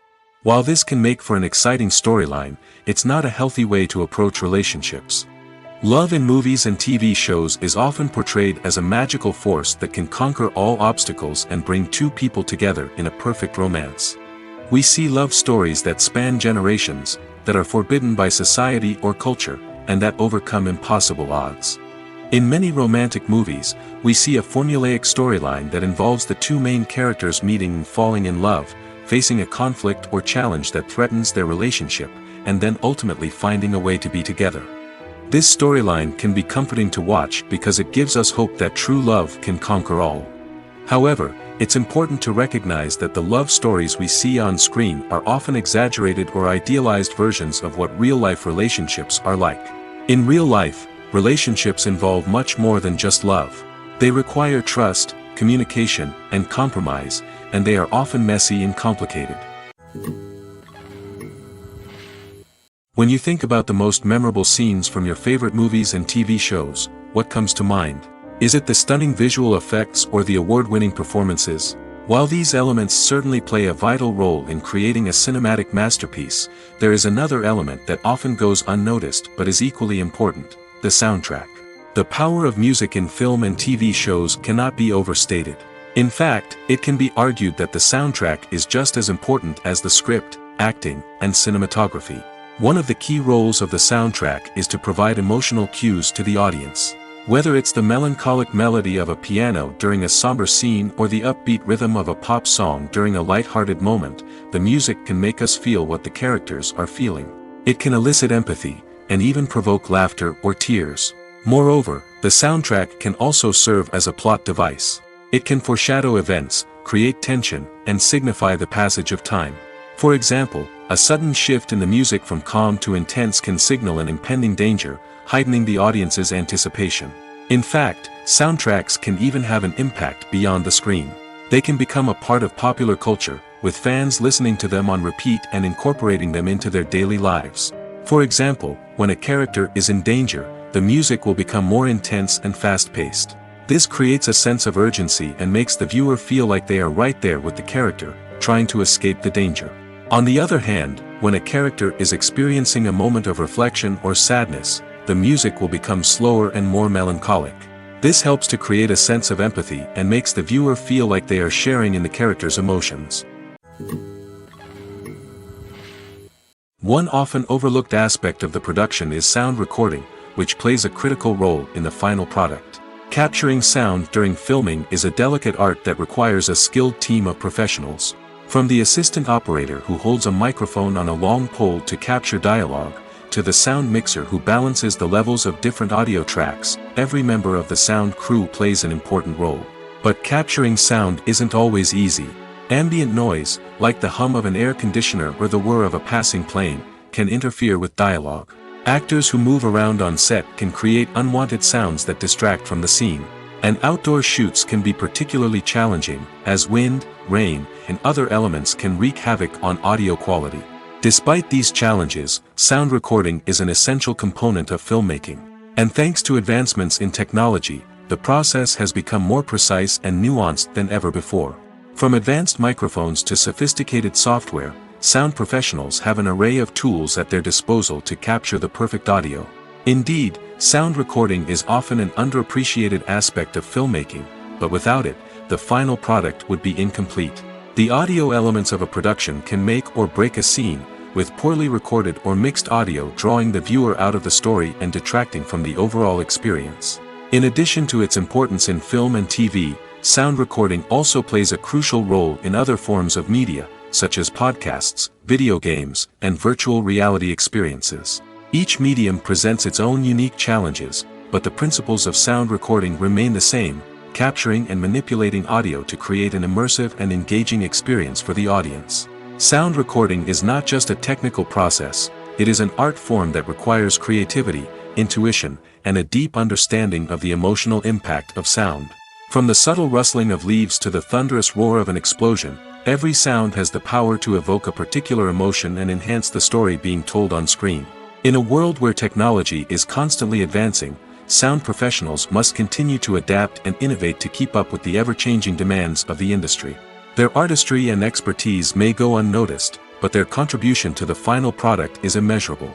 While this can make for an exciting storyline, it's not a healthy way to approach relationships. Love in movies and TV shows is often portrayed as a magical force that can conquer all obstacles and bring two people together in a perfect romance. We see love stories that span generations, that are forbidden by society or culture, and that overcome impossible odds. In many romantic movies, we see a formulaic storyline that involves the two main characters meeting and falling in love, facing a conflict or challenge that threatens their relationship, and then ultimately finding a way to be together. This storyline can be comforting to watch because it gives us hope that true love can conquer all. However, it's important to recognize that the love stories we see on screen are often exaggerated or idealized versions of what real-life relationships are like. In real life, relationships involve much more than just love. They require trust, communication, and compromise, and they are often messy and complicated. When you think about the most memorable scenes from your favorite movies and TV shows, what comes to mind? Is it the stunning visual effects or the award-winning performances? While these elements certainly play a vital role in creating a cinematic masterpiece, there is another element that often goes unnoticed but is equally important: the soundtrack. The power of music in film and TV shows cannot be overstated. In fact, it can be argued that the soundtrack is just as important as the script, acting, and cinematography. One of the key roles of the soundtrack is to provide emotional cues to the audience. Whether it's the melancholic melody of a piano during a somber scene or the upbeat rhythm of a pop song during a light-hearted moment, the music can make us feel what the characters are feeling. It can elicit empathy, and even provoke laughter or tears. Moreover, the soundtrack can also serve as a plot device. It can foreshadow events, create tension, and signify the passage of time. For example, a sudden shift in the music from calm to intense can signal an impending danger, heightening the audience's anticipation. In fact, soundtracks can even have an impact beyond the screen. They can become a part of popular culture, with fans listening to them on repeat and incorporating them into their daily lives. For example, when a character is in danger, the music will become more intense and fast-paced. This creates a sense of urgency and makes the viewer feel like they are right there with the character, trying to escape the danger. On the other hand, when a character is experiencing a moment of reflection or sadness, the music will become slower and more melancholic. This helps to create a sense of empathy and makes the viewer feel like they are sharing in the character's emotions. One often overlooked aspect of the production is sound recording, which plays a critical role in the final product. Capturing sound during filming is a delicate art that requires a skilled team of professionals. From the assistant operator who holds a microphone on a long pole to capture dialogue, to the sound mixer who balances the levels of different audio tracks, every member of the sound crew plays an important role. But capturing sound isn't always easy. Ambient noise, like the hum of an air conditioner or the whir of a passing plane, can interfere with dialogue. Actors who move around on set can create unwanted sounds that distract from the scene. And outdoor shoots can be particularly challenging, as wind, rain, and other elements can wreak havoc on audio quality. Despite these challenges, sound recording is an essential component of filmmaking. And thanks to advancements in technology, the process has become more precise and nuanced than ever before. From advanced microphones to sophisticated software, sound professionals have an array of tools at their disposal to capture the perfect audio. Indeed, sound recording is often an underappreciated aspect of filmmaking, but without it, the final product would be incomplete. The audio elements of a production can make or break a scene, with poorly recorded or mixed audio drawing the viewer out of the story and detracting from the overall experience. In addition to its importance in film and TV, sound recording also plays a crucial role in other forms of media, such as podcasts, video games, and virtual reality experiences. Each medium presents its own unique challenges, but the principles of sound recording remain the same: capturing and manipulating audio to create an immersive and engaging experience for the audience. Sound recording is not just a technical process, it is an art form that requires creativity, intuition, and a deep understanding of the emotional impact of sound. From the subtle rustling of leaves to the thunderous roar of an explosion, every sound has the power to evoke a particular emotion and enhance the story being told on screen. In a world where technology is constantly advancing, sound professionals must continue to adapt and innovate to keep up with the ever-changing demands of the industry. Their artistry and expertise may go unnoticed, but their contribution to the final product is immeasurable.